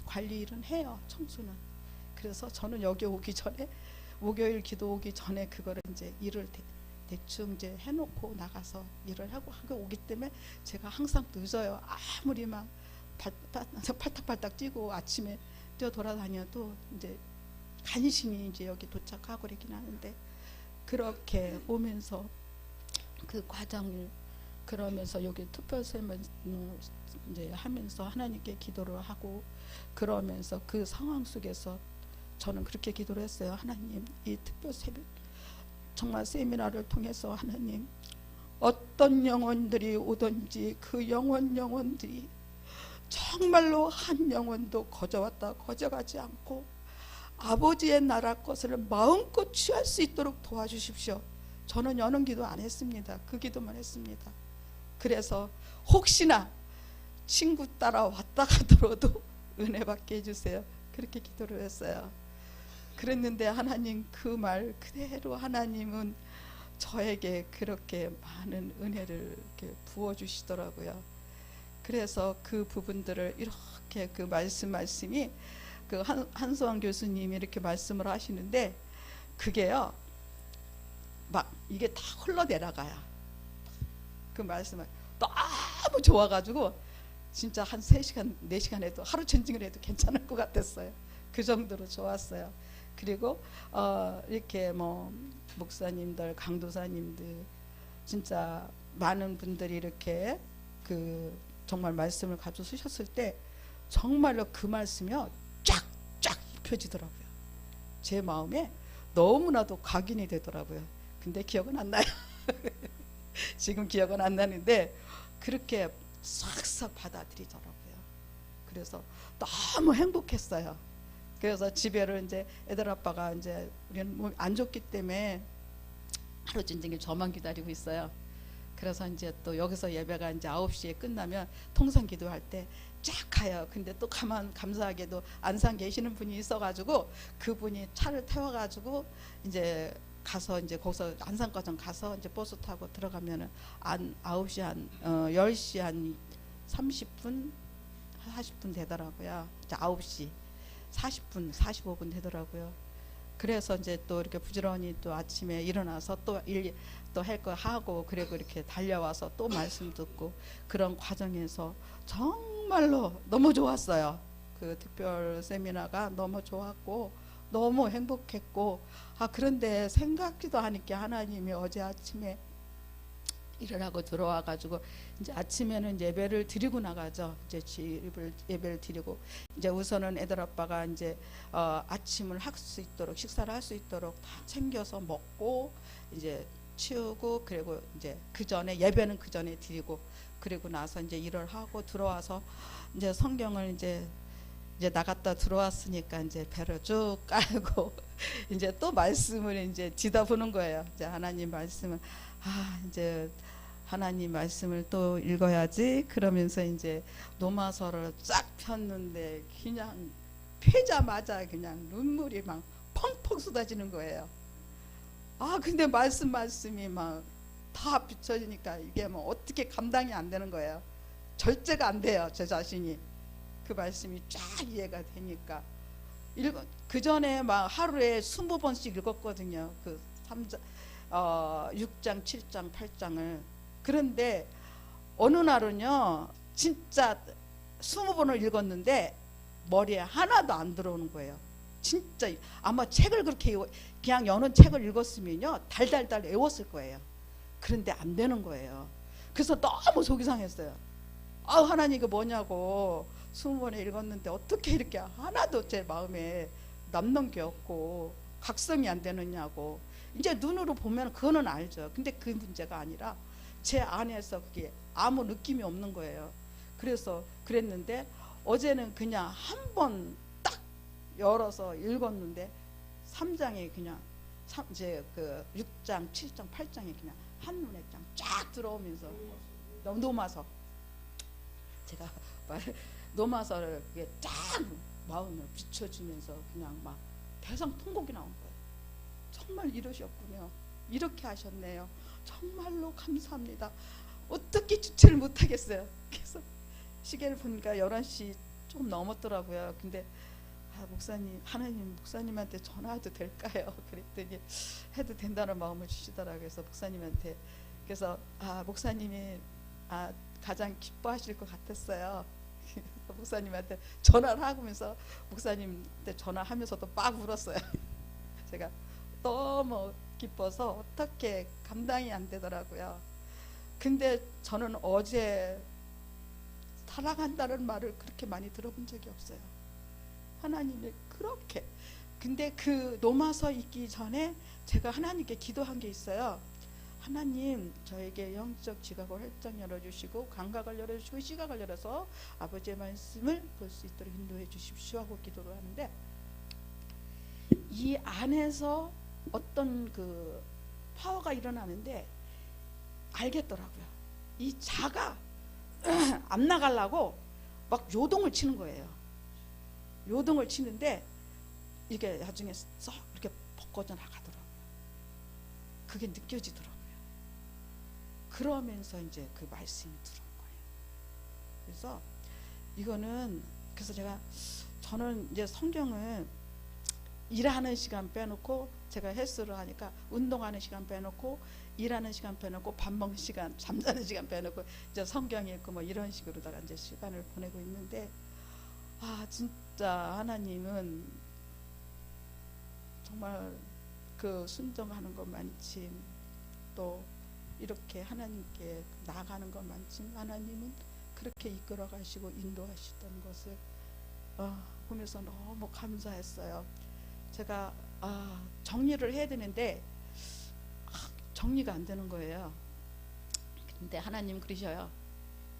관리 일은 해요. 청소는. 그래서 저는 여기 오기 전에 목요일 기도 오기 전에 그거를 이제 일을 대충 이제 해놓고 나가서 일을 하고 오기 때문에 제가 항상 늦어요. 아무리 막 팔딱팔딱 뛰고 아침에 뛰어 돌아다녀도 이제 간신히 이제 여기 도착하고 그러긴 하는데, 그렇게 오면서 그 과정을 그러면서 여기 특별세면 이제 하면서 하나님께 기도를 하고 그러면서 그 상황 속에서 저는 그렇게 기도를 했어요. 하나님, 이 특별 새벽 정말 세미나를 통해서 하나님, 어떤 영혼들이 오든지 그 영혼들이 정말로 한 영혼도 거저왔다 거저가지 않고 아버지의 나라 것을 마음껏 취할 수 있도록 도와주십시오. 저는 여는 기도 안 했습니다. 그 기도만 했습니다. 그래서 혹시나 친구 따라 왔다 가더라도 은혜 받게 해주세요. 그렇게 기도를 했어요. 그랬는데 하나님 그 말 그대로 하나님은 저에게 그렇게 많은 은혜를 이렇게 부어주시더라고요. 그래서 그 부분들을 이렇게 그 말씀이 그 한수환 교수님이 이렇게 말씀을 하시는데 그게요 막 이게 다 흘러내려가요. 그 말씀을 너무 좋아가지고 진짜 한 3시간 4시간 해도 하루 전징을 해도 괜찮을 것 같았어요. 그 정도로 좋았어요. 그리고 이렇게 뭐 목사님들, 강도사님들 진짜 많은 분들이 이렇게 그 정말 말씀을 가지고 쓰셨을 때 정말로 그 말씀이요 쫙쫙 입혀지더라고요. 제 마음에 너무나도 각인이 되더라고요. 근데 기억은 안 나요. 지금 기억은 안 나는데 그렇게 싹싹 받아들이더라고요. 그래서 너무 행복했어요. 그래서 집에를 이제 애들 아빠가 이제 우리는 몸이 안 좋기 때문에 하루 전쟁에 저만 기다리고 있어요. 그래서 이제 또 여기서 예배가 이제 9시에 끝나면 통성 기도할 때 쫙 가요. 근데 또 감사하게도 안산 계시는 분이 있어가지고 그분이 차를 태워가지고 이제 가서 이제 거기서 안산과정 가서 이제 버스 타고 들어가면은 9시 한 10시 한 30분 40분 되더라고요. 이제 9시 40분 45분 되더라고요. 그래서 이제 또 이렇게 부지런히 또 아침에 일어나서 또 일 또 할 거 하고 그리고 이렇게 달려와서 또 말씀 듣고 그런 과정에서 정말로 너무 좋았어요. 그 특별 세미나가 너무 좋았고 너무 행복했고 그런데 생각지도 않게 하나님이 어제 아침에 일을 하고 들어와 가지고 이제 아침에는 예배를 드리고 나가죠. 이제 예배를 드리고 이제 우선은 애들 아빠가 이제 아침을 할 수 있도록 식사를 할 수 있도록 다 챙겨서 먹고 이제 치우고 그리고 이제 그 전에 예배는 그 전에 드리고 그리고 나서 이제 일을 하고 들어와서 이제 성경을 이제 나갔다 들어왔으니까 이제 배를 쭉 깔고 이제 또 말씀을 이제 뒤다 보는 거예요. 이제 하나님 말씀을 이제 하나님 말씀을 또 읽어야지 그러면서 이제 노마서를 쫙 폈는데 그냥 펴자마자 그냥 눈물이 막 펑펑 쏟아지는 거예요. 근데 말씀이 막 다 비춰지니까 이게 뭐 어떻게 감당이 안 되는 거예요. 절제가 안 돼요. 제 자신이. 그 말씀이 쫙 이해가 되니까 그 전에 막 하루에 20번씩 읽었거든요. 그 6장, 7장, 8장을. 그런데 어느 날은요 진짜 20번을 읽었는데 머리에 하나도 안 들어오는 거예요. 진짜 아마 책을 그렇게 그냥 여는 책을 읽었으면요 달달달 외웠을 거예요. 그런데 안 되는 거예요. 그래서 너무 속이 상했어요. 하나님 이거 뭐냐고 20번에 읽었는데 어떻게 이렇게 하나도 제 마음에 남는 게 없고 각성이 안 되느냐고. 이제 눈으로 보면 그거는 알죠. 근데 그 문제가 아니라 제 안에서 그게 아무 느낌이 없는 거예요. 그래서 그랬는데 어제는 그냥 한 번 딱 열어서 읽었는데 3장에 그냥 이제 그 6장, 7장, 8장에 그냥 한눈에 그냥 쫙 들어오면서 노마서 제가 노마서를 이게 쫙 마음을 비춰주면서 그냥 막 대상 통곡이 나온 거예요. 정말 이러셨군요. 이렇게 하셨네요. 정말로 감사합니다. 어떻게 주체를 못하겠어요. 그래서 시계를 보니까 11시 좀 넘었더라고요. 근데 목사님, 하나님 목사님한테 전화해도 될까요? 그랬더니 해도 된다는 마음을 주시더라고요. 그래서 목사님한테, 그래서 목사님이 가장 기뻐하실 것 같았어요. 목사님한테 전화를 하면서 목사님한테 전화하면서도 막 울었어요. 제가 너무 기뻐서 어떻게 감당이 안 되더라고요. 근데 저는 어제 사랑한다는 말을 그렇게 많이 들어본 적이 없어요. 하나님이 그렇게. 근데 그 노마서 있기 전에 제가 하나님께 기도한 게 있어요. 하나님, 저에게 영적 지각을 활짝 열어주시고 감각을 열어주시고 시각을 열어서 아버지의 말씀을 볼 수 있도록 인도해 주십시오 하고 기도를 하는데, 이 안에서 어떤 그 파워가 일어나는데 알겠더라고요. 이 자가 안 나가려고 막 요동을 치는 거예요. 요동을 치는데 이게 나중에 썩 이렇게 벗겨져 나가더라고요. 그게 느껴지더라고요. 그러면서 이제 그 말씀이 들어온 거예요. 그래서 이거는, 그래서 저는 이제 성경을 일하는 시간 빼놓고, 제가 헬스를 하니까 운동하는 시간 빼놓고, 일하는 시간 빼놓고, 밥 먹는 시간, 잠자는 시간 빼놓고 이제 성경이 있고 뭐 이런 식으로다가 이제 시간을 보내고 있는데, 진짜 하나님은 정말 그 순종하는 것만큼, 또 이렇게 하나님께 나아가는 것만큼 하나님은 그렇게 이끌어 가시고 인도하시던 것을 보면서 너무 감사했어요. 제가 정리를 해야 되는데 정리가 안 되는 거예요. 근데 하나님 그러셔요.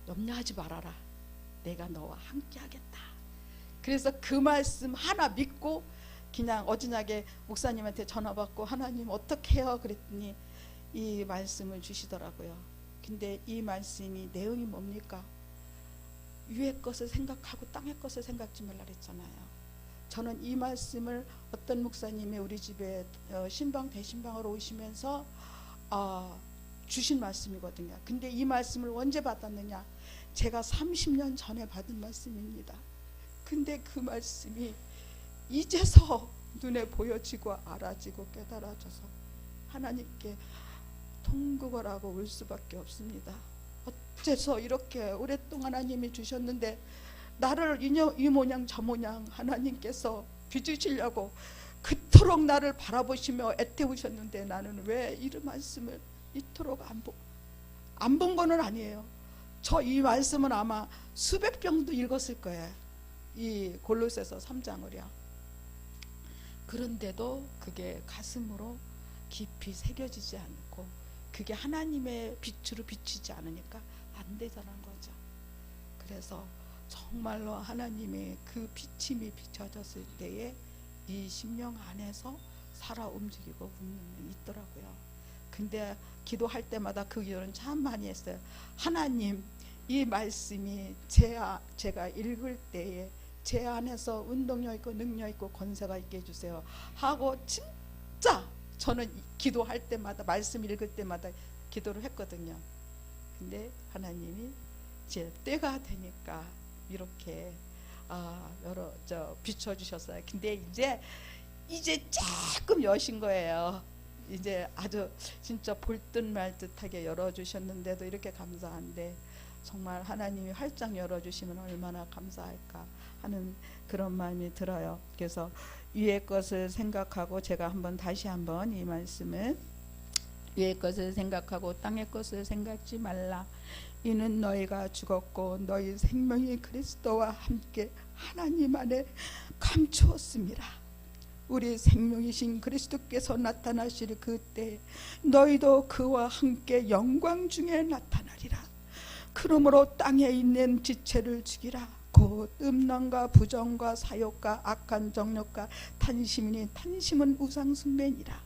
염려하지 말아라. 내가 너와 함께 하겠다. 그래서 그 말씀 하나 믿고 그냥 어진하게 목사님한테 전화 받고, 하나님 어떻게 해요? 그랬더니 이 말씀을 주시더라고요. 근데 이 말씀이 내용이 뭡니까? 위의 것을 생각하고 땅의 것을 생각지 말라 그랬잖아요. 저는 이 말씀을 어떤 목사님이 우리 집에 신방 대신방으로 오시면서 주신 말씀이거든요. 근데 이 말씀을 언제 받았느냐? 제가 30년 전에 받은 말씀입니다. 근데 그 말씀이 이제서 눈에 보여지고 알아지고 깨달아져서 하나님께 통곡을 하고 울 수밖에 없습니다. 어째서 이렇게 오랫동안 하나님이 주셨는데 나를 이 모양 저 모양 하나님께서 빚으시려고 그토록 나를 바라보시며 애태우셨는데 나는 왜 이 말씀을 이토록 안 본 거는 아니에요. 저 이 말씀은 아마 수백 병도 읽었을 거예요. 이 골로새서 3장을요. 그런데도 그게 가슴으로 깊이 새겨지지 않고, 그게 하나님의 빛으로 비치지 않으니까 안 되자는 거죠. 그래서 정말로 하나님의 그 비침이 비춰졌을 때에 이 심령 안에서 살아 움직이고 움직임이 있더라고요. 근데 기도할 때마다 그 기도는 참 많이 했어요. 하나님, 이 말씀이 제가 읽을 때에 제 안에서 운동력 있고 능력 있고 권세가 있게 해주세요 하고 진짜 저는 기도할 때마다, 말씀 읽을 때마다 기도를 했거든요. 근데 하나님이 이제 때가 되니까 이렇게 비춰주셨어요. 근데 이제 조금 여신 거예요. 이제 아주 진짜 볼 듯 말 듯하게 열어주셨는데도 이렇게 감사한데, 정말 하나님이 활짝 열어주시면 얼마나 감사할까 하는 그런 마음이 들어요. 그래서 위의 것을 생각하고, 제가 다시 한번 이 말씀을, 위의 것을 생각하고 땅의 것을 생각지 말라. 이는 너희가 죽었고 너희 생명이 그리스도와 함께 하나님 안에 감추었습니다. 우리 생명이신 그리스도께서 나타나실 그때 너희도 그와 함께 영광 중에 나타나리라. 그러므로 땅에 있는 지체를 죽이라. 곧 음란과 부정과 사욕과 악한 정욕과 탄심이니 탄심은 우상숭배니라.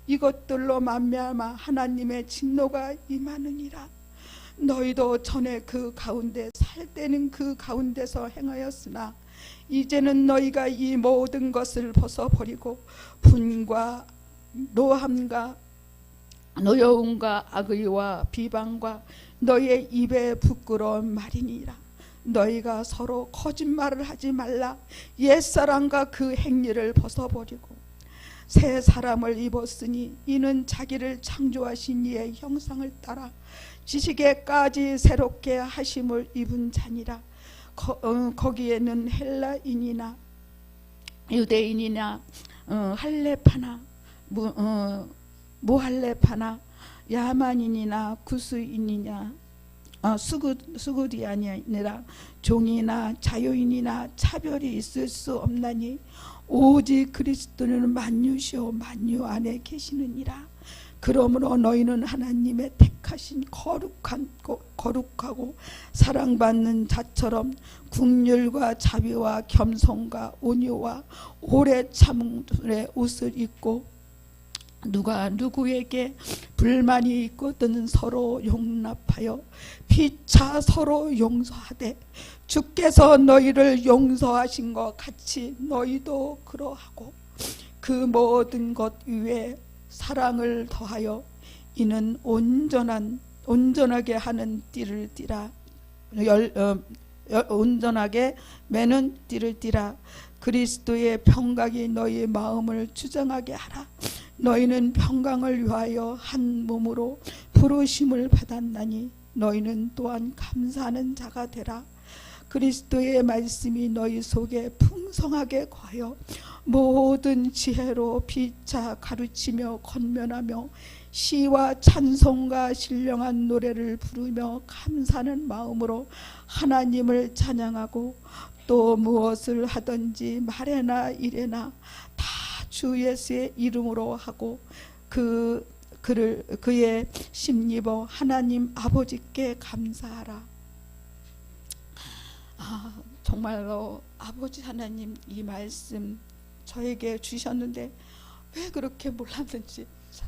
이것들로 말미암아 하나님의 진노가 임하느니라. 너희도 전에 그 가운데 살 때는 그 가운데서 행하였으나 이제는 너희가 이 모든 것을 벗어버리고 분과 노함과 노여움과 악의와 비방과 너희의 입에 부끄러운 말이니라. 너희가 서로 거짓말을 하지 말라. 옛사람과 그 행위를 벗어버리고 새 사람을 입었으니 이는 자기를 창조하신 이의 형상을 따라 지식에까지 새롭게 하심을 입은 자니라. 거기에는 헬라인이나 유대인이나 할레파나 무할레파나 야만인이나 구스인이냐 수구디 아니라 종이나 자유인이나 차별이 있을 수 없나니 오직 그리스도는 만유시오 만유 안에 계시느니라. 그러므로 너희는 하나님의 택하신 거룩하고 사랑받는 자처럼 긍휼과 자비와 겸손과 온유와 오래 참음의 옷을 입고 누가 누구에게 불만이 있거든 서로 용납하여 피차 서로 용서하되 주께서 너희를 용서하신 것 같이 너희도 그러하고 그 모든 것 위에 사랑을 더하여 이는 온전하게 하는 띠를 띠라 온전하게 매는 띠를 띠라. 그리스도의 평강이 너희의 마음을 주장하게 하라. 너희는 평강을 위하여 한 몸으로 부르심을 받았나니 너희는 또한 감사하는 자가 되라. 그리스도의 말씀이 너희 속에 풍성하게 거하여 모든 지혜로 피차 가르치며 권면하며 시와 찬송과 신령한 노래를 부르며 감사하는 마음으로 하나님을 찬양하고 또 무엇을 하든지 말에나 일에나 다 주 예수의 이름으로 하고 그의 심입어 하나님 아버지께 감사하라. 정말로 아버지 하나님 이 말씀 저에게 주셨는데 왜 그렇게 몰랐는지 참.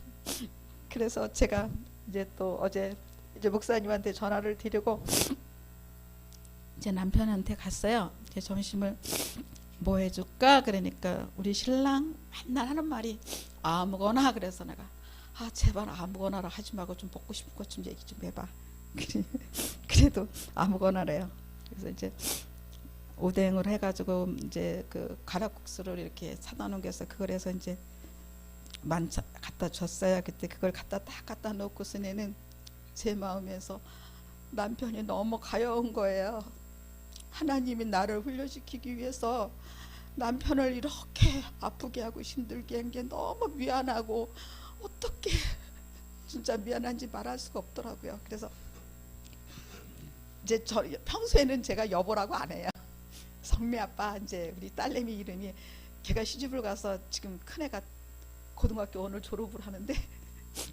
그래서 제가 이제 또 어제 이제 목사님한테 전화를 드리고 제 남편한테 갔어요. 제 점심을 뭐 해줄까? 그러니까 우리 신랑 맨날 하는 말이 아무거나. 그래서 내가 제발 아무거나라 하지 말고 좀 먹고 싶은 것 좀 얘기 좀 해봐. 그래도 아무거나래요. 그래서 이제 오뎅을 해가지고 이제 그 가락국수를 이렇게 사다 놓은 게 있어. 그걸 해서 이제 만차 갖다 줬어요. 그때 그걸 딱 갖다 놓고서는 제 마음에서 남편이 너무 가여운 거예요. 하나님이 나를 훈련시키기 위해서 남편을 이렇게 아프게 하고 힘들게 한 게 너무 미안하고 어떻게 진짜 미안한지 말할 수가 없더라고요. 그래서 이제 평소에는 제가 여보라고 안 해요. 성미 아빠. 이제 우리 딸내미 이름이 걔가 시집을 가서 지금 큰애가 고등학교 오늘 졸업을 하는데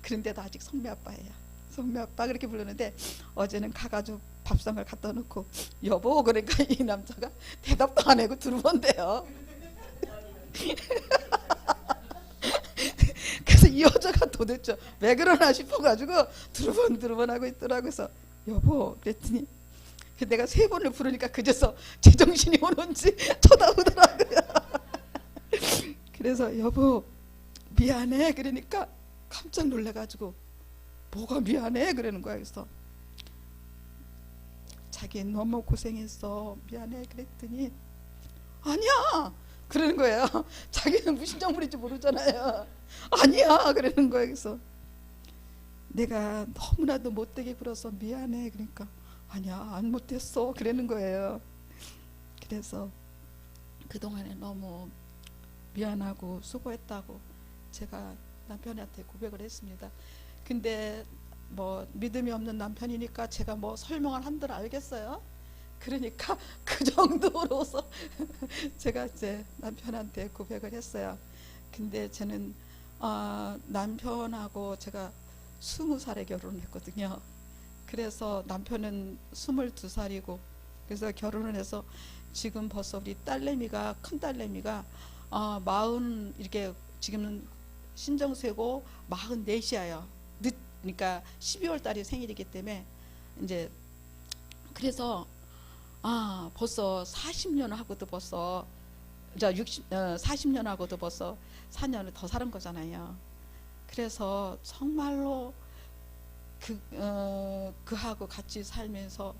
그런데도 아직 성미 아빠예요. 성미 아빠 그렇게 부르는데 어제는 가가지고 밥상을 갖다 놓고 여보 그러니까 이 남자가 대답도 안 하고 들어본대요. 그래서 이 여자가 도대체 왜 그러나 싶어가지고 두루번 하고 있더라고요. 그래서 여보 그랬더니 내가 3번을 부르니까 그제서 제정신이 오는지 쳐다보더라고요. 그래서 여보 미안해 그러니까 깜짝 놀래가지고 뭐가 미안해 그러는 거야. 그래서 자기 너무 고생했어 미안해 그랬더니 아니야 그러는 거예요. 자기는 무슨 작물인지 모르잖아요. 아니야 그러는 거예요. 그래서 내가 너무나도 못되게 굴어서 미안해 그러니까 아니야 안 못했어 그러는 거예요. 그래서 그동안에 너무 미안하고 수고했다고 제가 남편한테 고백을 했습니다. 근데 뭐 믿음이 없는 남편이니까 제가 뭐 설명을 한들 알겠어요. 그러니까 그 정도로서 제가 이제 남편한테 고백을 했어요. 근데 저는 남편하고 제가 20살에 결혼했거든요. 그래서 남편은 22살이고 그래서 결혼을 해서 지금 벌써 우리 딸내미가 큰 딸내미가 40 이렇게 지금은 신정세고 44이에요. 그러니까 12월 달이 생일이기 때문에 이제 그래서 벌써 40년 하고도 벌써 40년 하고도 벌써 4년을 더 사는 거잖아요. 그래서 정말로 그하고 같이 살면서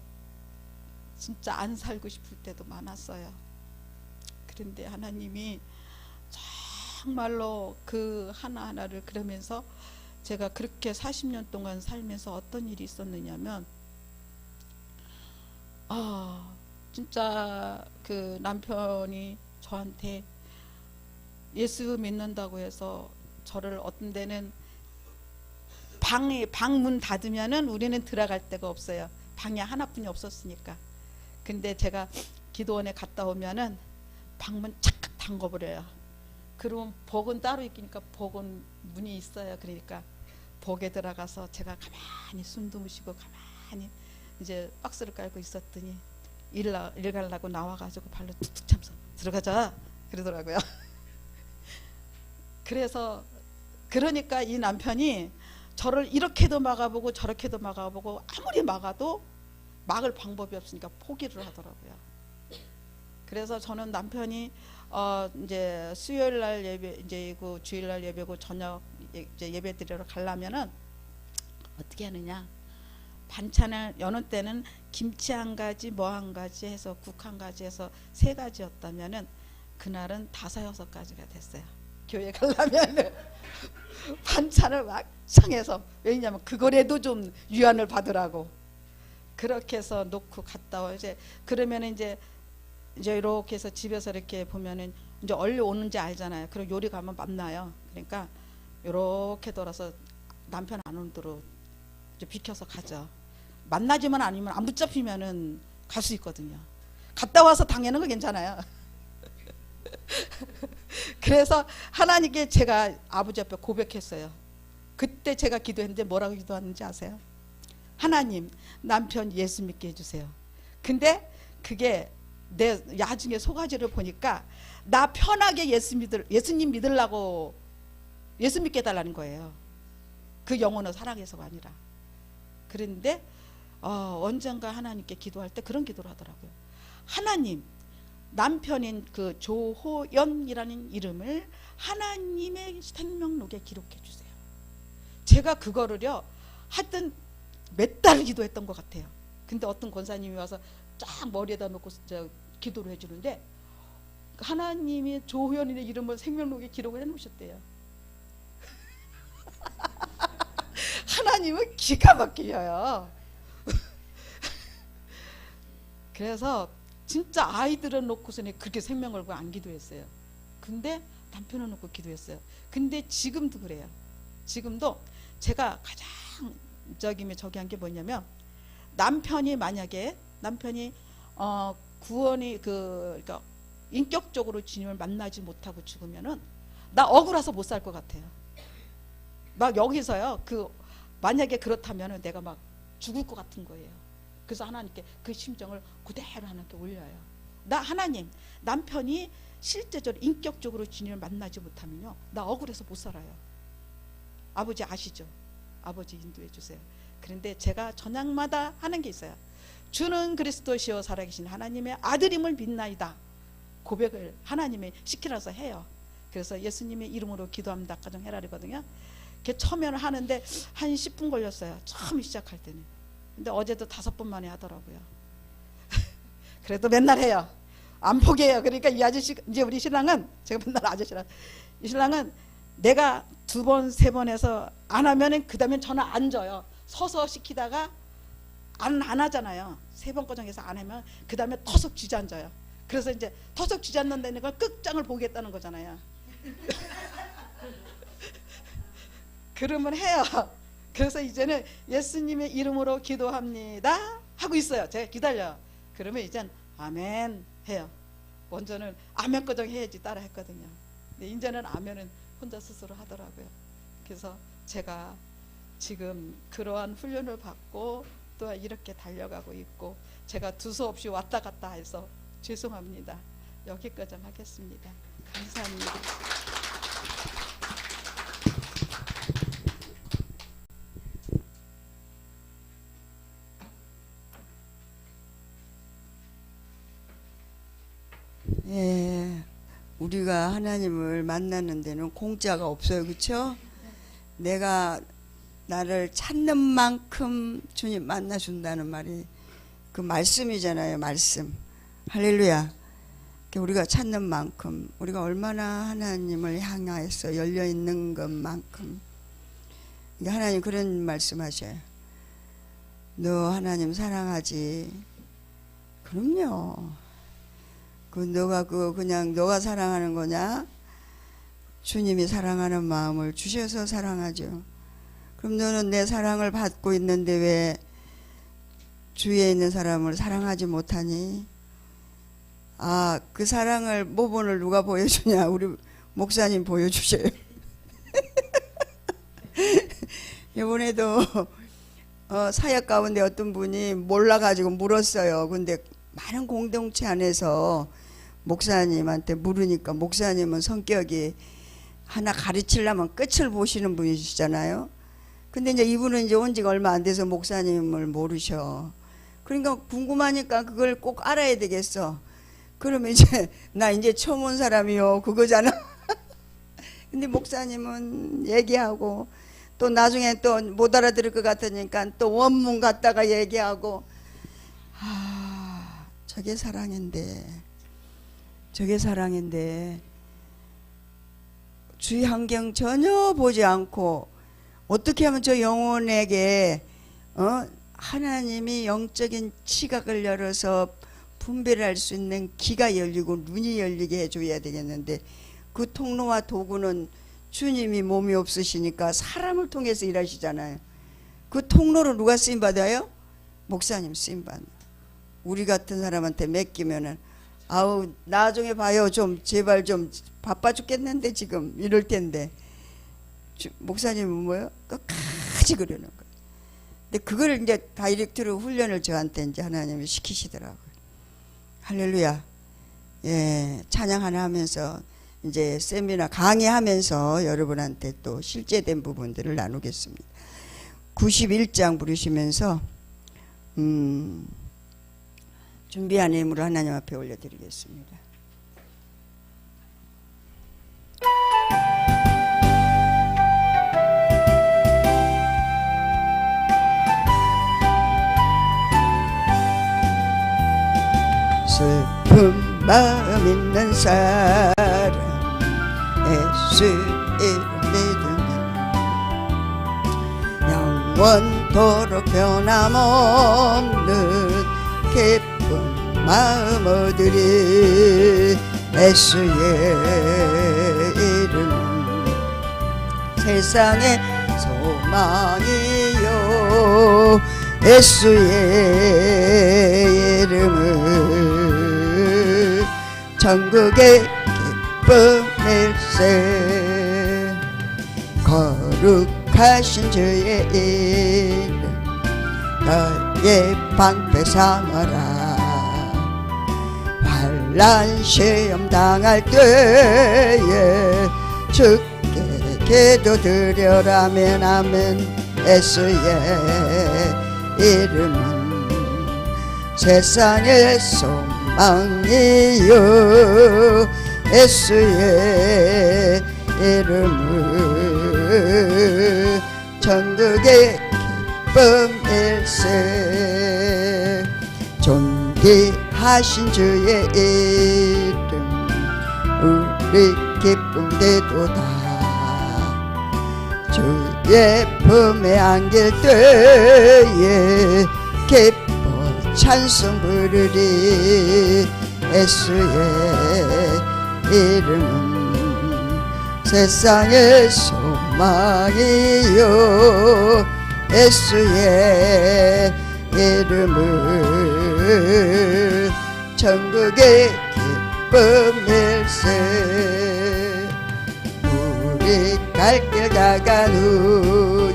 진짜 안 살고 싶을 때도 많았어요. 그런데 하나님이 정말로 그 하나하나를 그러면서 제가 그렇게 40년 동안 살면서 어떤 일이 있었느냐면 진짜 그 남편이 저한테 예수 믿는다고 해서 저를 어떤 데는 방문 닫으면은 우리는 들어갈 데가 없어요. 방이 하나뿐이 없었으니까. 근데 제가 기도원에 갔다 오면은 방문 착각 잠궈버려요. 그러면 복은 따로 있으니까 복은 문이 있어요. 그러니까 복에 들어가서 제가 가만히 숨도 못 쉬고 가만히 이제 박스를 깔고 있었더니 일 가려고 나와가지고 발로 툭툭 참서 들어가자 그러더라고요. 그래서 그러니까 이 남편이 저를 이렇게도 막아보고 저렇게도 막아보고 아무리 막아도 막을 방법이 없으니까 포기를 하더라고요. 그래서 저는 남편이 이제 수요일 날 예배 이제고 주일 날 예배고 저녁 이제 예배 드리러 가려면은 어떻게 하느냐, 반찬을 여느 때는 김치 한 가지 뭐 한 가지 해서 국 한 가지 해서 3가지였다면은 그날은 5, 6가지가 됐어요. 교회 가려면은 반찬을 막 상해서, 왜냐면 그거라도 좀 유한을 받으라고 그렇게 해서 놓고 갔다 와. 이제 그러면 이제 이렇게 해서 집에서 이렇게 보면은 이제 얼리 오는지 알잖아요. 그럼 요리 가면 만나요. 그러니까 이렇게 돌아서 남편 안 오는 대로 이제 비켜서 가죠. 만나지만 아니면 안 붙잡히면은 갈 수 있거든요. 갔다 와서 당하는 거 괜찮아요. 그래서 하나님께 제가 아버지 앞에 고백했어요. 그때 제가 기도했는데 뭐라고 기도하는지 아세요? 하나님, 남편 예수 믿게 해주세요. 근데 그게 내 나중에 소가지를 보니까 나 편하게 예수님 믿으려고 예수 믿게 해달라는 거예요. 그 영혼을 사랑해서가 아니라. 그런데 언젠가 하나님께 기도할 때 그런 기도를 하더라고요. 하나님, 남편인 그 조호연이라는 이름을 하나님의 생명록에 기록해 주세요. 제가 그거를요 하여튼 몇 달 기도했던 것 같아요. 근데 어떤 권사님이 와서 쫙 머리에다 놓고 기도를 해주는데 하나님이 조호연의 이름을 생명록에 기록을 해놓으셨대요. 하나님은 기가 막히셔요. 그래서 진짜 아이들은 놓고서는 그렇게 생명 걸고 안 기도했어요. 근데 남편을 놓고 기도했어요. 근데 지금도 그래요. 지금도 제가 가장 저기 한 게 뭐냐면, 만약에 남편이 구원이 그러니까 인격적으로 주님을 만나지 못하고 죽으면은 나 억울해서 못 살 것 같아요. 막 여기서요 만약에 그렇다면은 내가 막 죽을 것 같은 거예요. 그래서 하나님께 그 심정을 그대로 하나님께 올려요. 하나님, 남편이 실제적으로 인격적으로 주님을 만나지 못하면요 나 억울해서 못 살아요. 아버지 아시죠? 아버지 인도해 주세요. 그런데 제가 저녁마다 하는 게 있어요. 주는 그리스도시요 살아계신 하나님의 아들임을 믿나이다. 고백을 하나님의 시키라서 해요. 그래서 예수님의 이름으로 기도합니다. 가정해라리거든요. 이렇게 처음에는 하는데 한 10분 걸렸어요. 처음 시작할 때는. 근데 어제도 5번 만에 하더라고요. 그래도 맨날 해요. 안 포기해요. 그러니까 이 아저씨, 이제 우리 신랑은, 제가 맨날 아저씨랑, 이 신랑은 내가 2번, 3번 해서 안 하면은 그 다음에 저는 앉아요. 서서 시키다가 안 하잖아요. 3번 거정해서 안 하면 그 다음에 터석 주저앉아요. 그래서 이제 터석 주저앉는다는 건 끝장을 보겠다는 거잖아요. 그러면 해요. 그래서 이제는 예수님의 이름으로 기도합니다 하고 있어요. 제가 기다려요. 그러면 이젠 아멘 해요. 먼저는 아멘 거정 해야지 따라 했거든요. 근데 이제는 아멘은 혼자 스스로 하더라고요. 그래서 제가 지금 그러한 훈련을 받고 또 이렇게 달려가고 있고, 제가 두서없이 왔다 갔다 해서 죄송합니다. 여기까지 하겠습니다. 감사합니다. 예, 우리가 하나님을 만나는 데는 공짜가 없어요. 그렇죠? 내가 나를 찾는 만큼 주님 만나준다는 말이 그 말씀이잖아요. 말씀. 할렐루야. 우리가 찾는 만큼, 우리가 얼마나 하나님을 향하여서 열려 있는 것만큼, 하나님 그런 말씀하셔요. 너 하나님 사랑하지? 그럼요. 너가 그냥 너가 사랑하는 거냐? 주님이 사랑하는 마음을 주셔서 사랑하죠. 그럼 너는 내 사랑을 받고 있는데 왜 주위에 있는 사람을 사랑하지 못하니? 그 사랑을 모본을 누가 보여주냐? 우리 목사님 보여주셔요. 이번에도 사역 가운데 어떤 분이 몰라가지고 물었어요. 근데 많은 공동체 안에서 목사님한테 물으니까 목사님은 성격이 하나 가르치려면 끝을 보시는 분이시잖아요. 근데 이제 이분은 이제 온 지가 얼마 안 돼서 목사님을 모르셔. 그러니까 궁금하니까 그걸 꼭 알아야 되겠어. 그러면 이제 나 이제 처음 온 사람이요 그거잖아. 근데 목사님은 얘기하고 또 나중에 또 못 알아들을 것 같으니까 또 원문 갖다가 얘기하고, 저게 사랑인데, 저게 사랑인데 주위 환경 전혀 보지 않고 어떻게 하면 저 영혼에게 하나님이 영적인 시각을 열어서 분별할 수 있는 귀가 열리고 눈이 열리게 해줘야 되겠는데, 그 통로와 도구는 주님이 몸이 없으시니까 사람을 통해서 일하시잖아요. 그 통로로 누가 쓰임받아요? 목사님 쓰임받아요. 우리 같은 사람한테 맡기면은 나중에 봐요 좀 제발 좀 바빠 죽겠는데 지금 이럴 텐데, 목사님은 뭐예요? 끝까지 그러는 거예요. 근데 그걸 이제 다이렉트로 훈련을 저한테 이제 하나님이 시키시더라고요. 할렐루야. 예, 찬양 하나 하면서 이제 세미나 강의하면서 여러분한테 또 실제된 부분들을 나누겠습니다. 91장 부르시면서 준비한 예물을 하나님 앞에 올려드리겠습니다. 슬픈 마음 있는 사람 예수를 믿으면 영원토록 변함없는 기쁜 마음 얻으리. 예수의 이름 세상의 소망이요, 예수의 이름은 천국의 기쁨일세. 거룩하신 주의 이름 너의 방패 삼아라. 환난 시험 당할 때에 주께 기도드려라면 아멘. 예수의 이름은 세상의 소망이요, 예수의 이름은 천국의 기쁨일세. 존귀하신 주의 이름 우리 기쁨 되도다. 주의 품에 안길 때에 기뻐 찬송 부르리. 예수의 이름은 세상의 소망이요, 예수의 이름은 천국의 기쁨일세. 우리 갈 길 다간 후에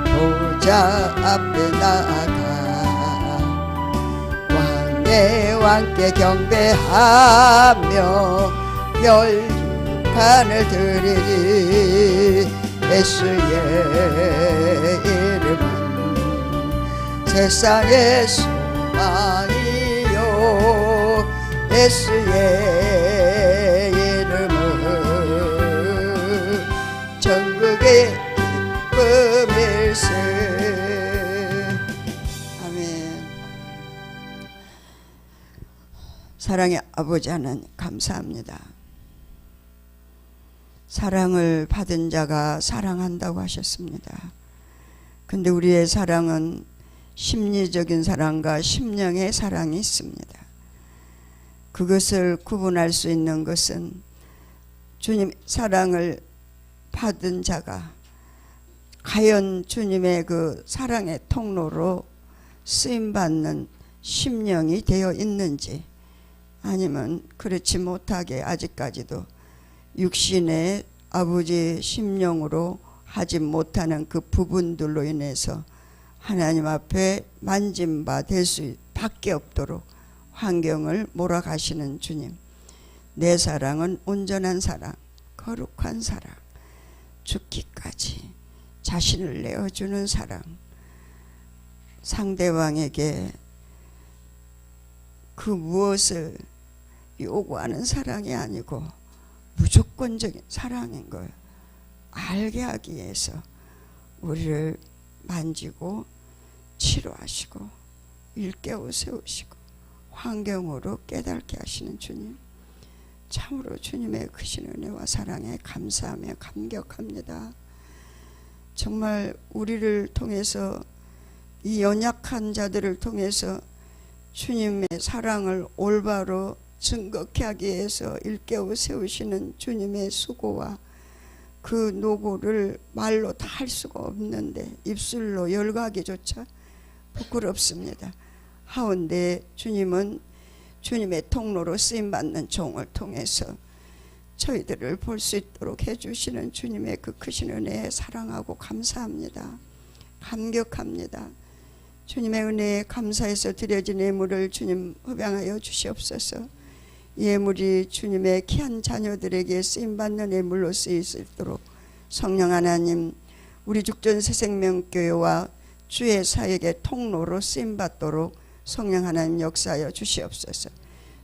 보좌 앞에 나아가 왕께 경배하며 멸관을 드리리. 예수의 이름은 세상의 소망이요, 예수의 이름은 천국의 기쁨일세. 아멘. 사랑의 아버지 하나님 감사합니다. 사랑을 받은 자가 사랑한다고 하셨습니다. 근데 우리의 사랑은 심리적인 사랑과 심령의 사랑이 있습니다. 그것을 구분할 수 있는 것은 주님 사랑을 받은 자가 과연 주님의 그 사랑의 통로로 쓰임받는 심령이 되어 있는지, 아니면 그렇지 못하게 아직까지도 육신의 아버지의 심령으로 하지 못하는 그 부분들로 인해서 하나님 앞에 만짐바 될 수밖에 없도록 환경을 몰아가시는 주님, 내 사랑은 온전한 사랑, 거룩한 사랑, 죽기까지 자신을 내어주는 사랑, 상대방에게 그 무엇을 요구하는 사랑이 아니고 무조건적인 사랑인 걸 알게 하기 위해서 우리를 만지고 치료하시고 일깨워 세우시고 환경으로 깨닫게 하시는 주님, 참으로 주님의 크신 은혜와 사랑에 감사하며 감격합니다. 정말 우리를 통해서, 이 연약한 자들을 통해서 주님의 사랑을 올바로 증거케 하기 위해서 일깨워 세우시는 주님의 수고와 그 노고를 말로 다 할 수가 없는데 입술로 열거하기조차 부끄럽습니다. 하운데 주님은 주님의 통로로 쓰임받는 종을 통해서 저희들을 볼 수 있도록 해주시는 주님의 그 크신 은혜에 사랑하고 감사합니다. 감격합니다. 주님의 은혜에 감사해서 드려진 예물을 주님 흡양하여 주시옵소서. 예물이 주님의 귀한 자녀들에게 쓰임받는 예물로 쓰일 수 있도록 성령 하나님, 우리 죽전새생명교회와 주의 사역의 통로로 쓰임받도록 성령 하나님 역사하여 주시옵소서.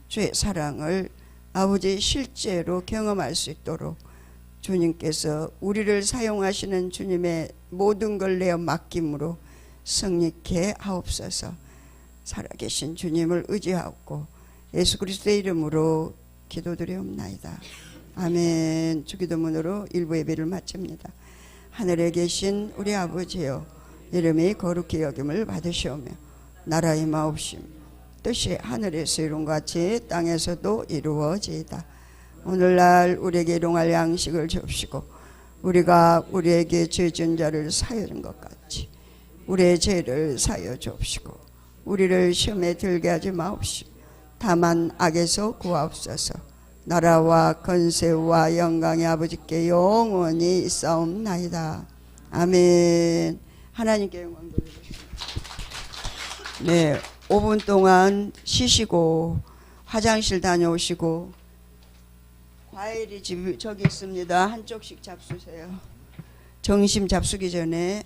주의 사랑을 아버지 실제로 경험할 수 있도록 주님께서 우리를 사용하시는 주님의 모든 걸 내어 맡김으로 성립케 하옵소서. 살아계신 주님을 의지하고 예수 그리스도의 이름으로 기도드리옵나이다. 아멘. 주기도문으로 일부 예배를 마칩니다. 하늘에 계신 우리 아버지여, 이름이 거룩히 여김을 받으시오며 나라의 마옵심 뜻이 하늘에서 이룬 같이 땅에서도 이루어지이다. 오늘날 우리에게 일용할 양식을 주옵시고 우리가 우리에게 죄진 자를 사하는 것 같이 우리의 죄를 사하여 주옵시고 우리를 시험에 들게 하지 마옵시고 다만 악에서 구하옵소서. 나라와 권세와 영광의 아버지께 영원히 있사옵나이다. 아멘. 하나님께 영광 돌리십시오. 네, 5분 동안 쉬시고 화장실 다녀오시고, 과일이 저기 있습니다. 한쪽씩 잡수세요. 점심 잡수기 전에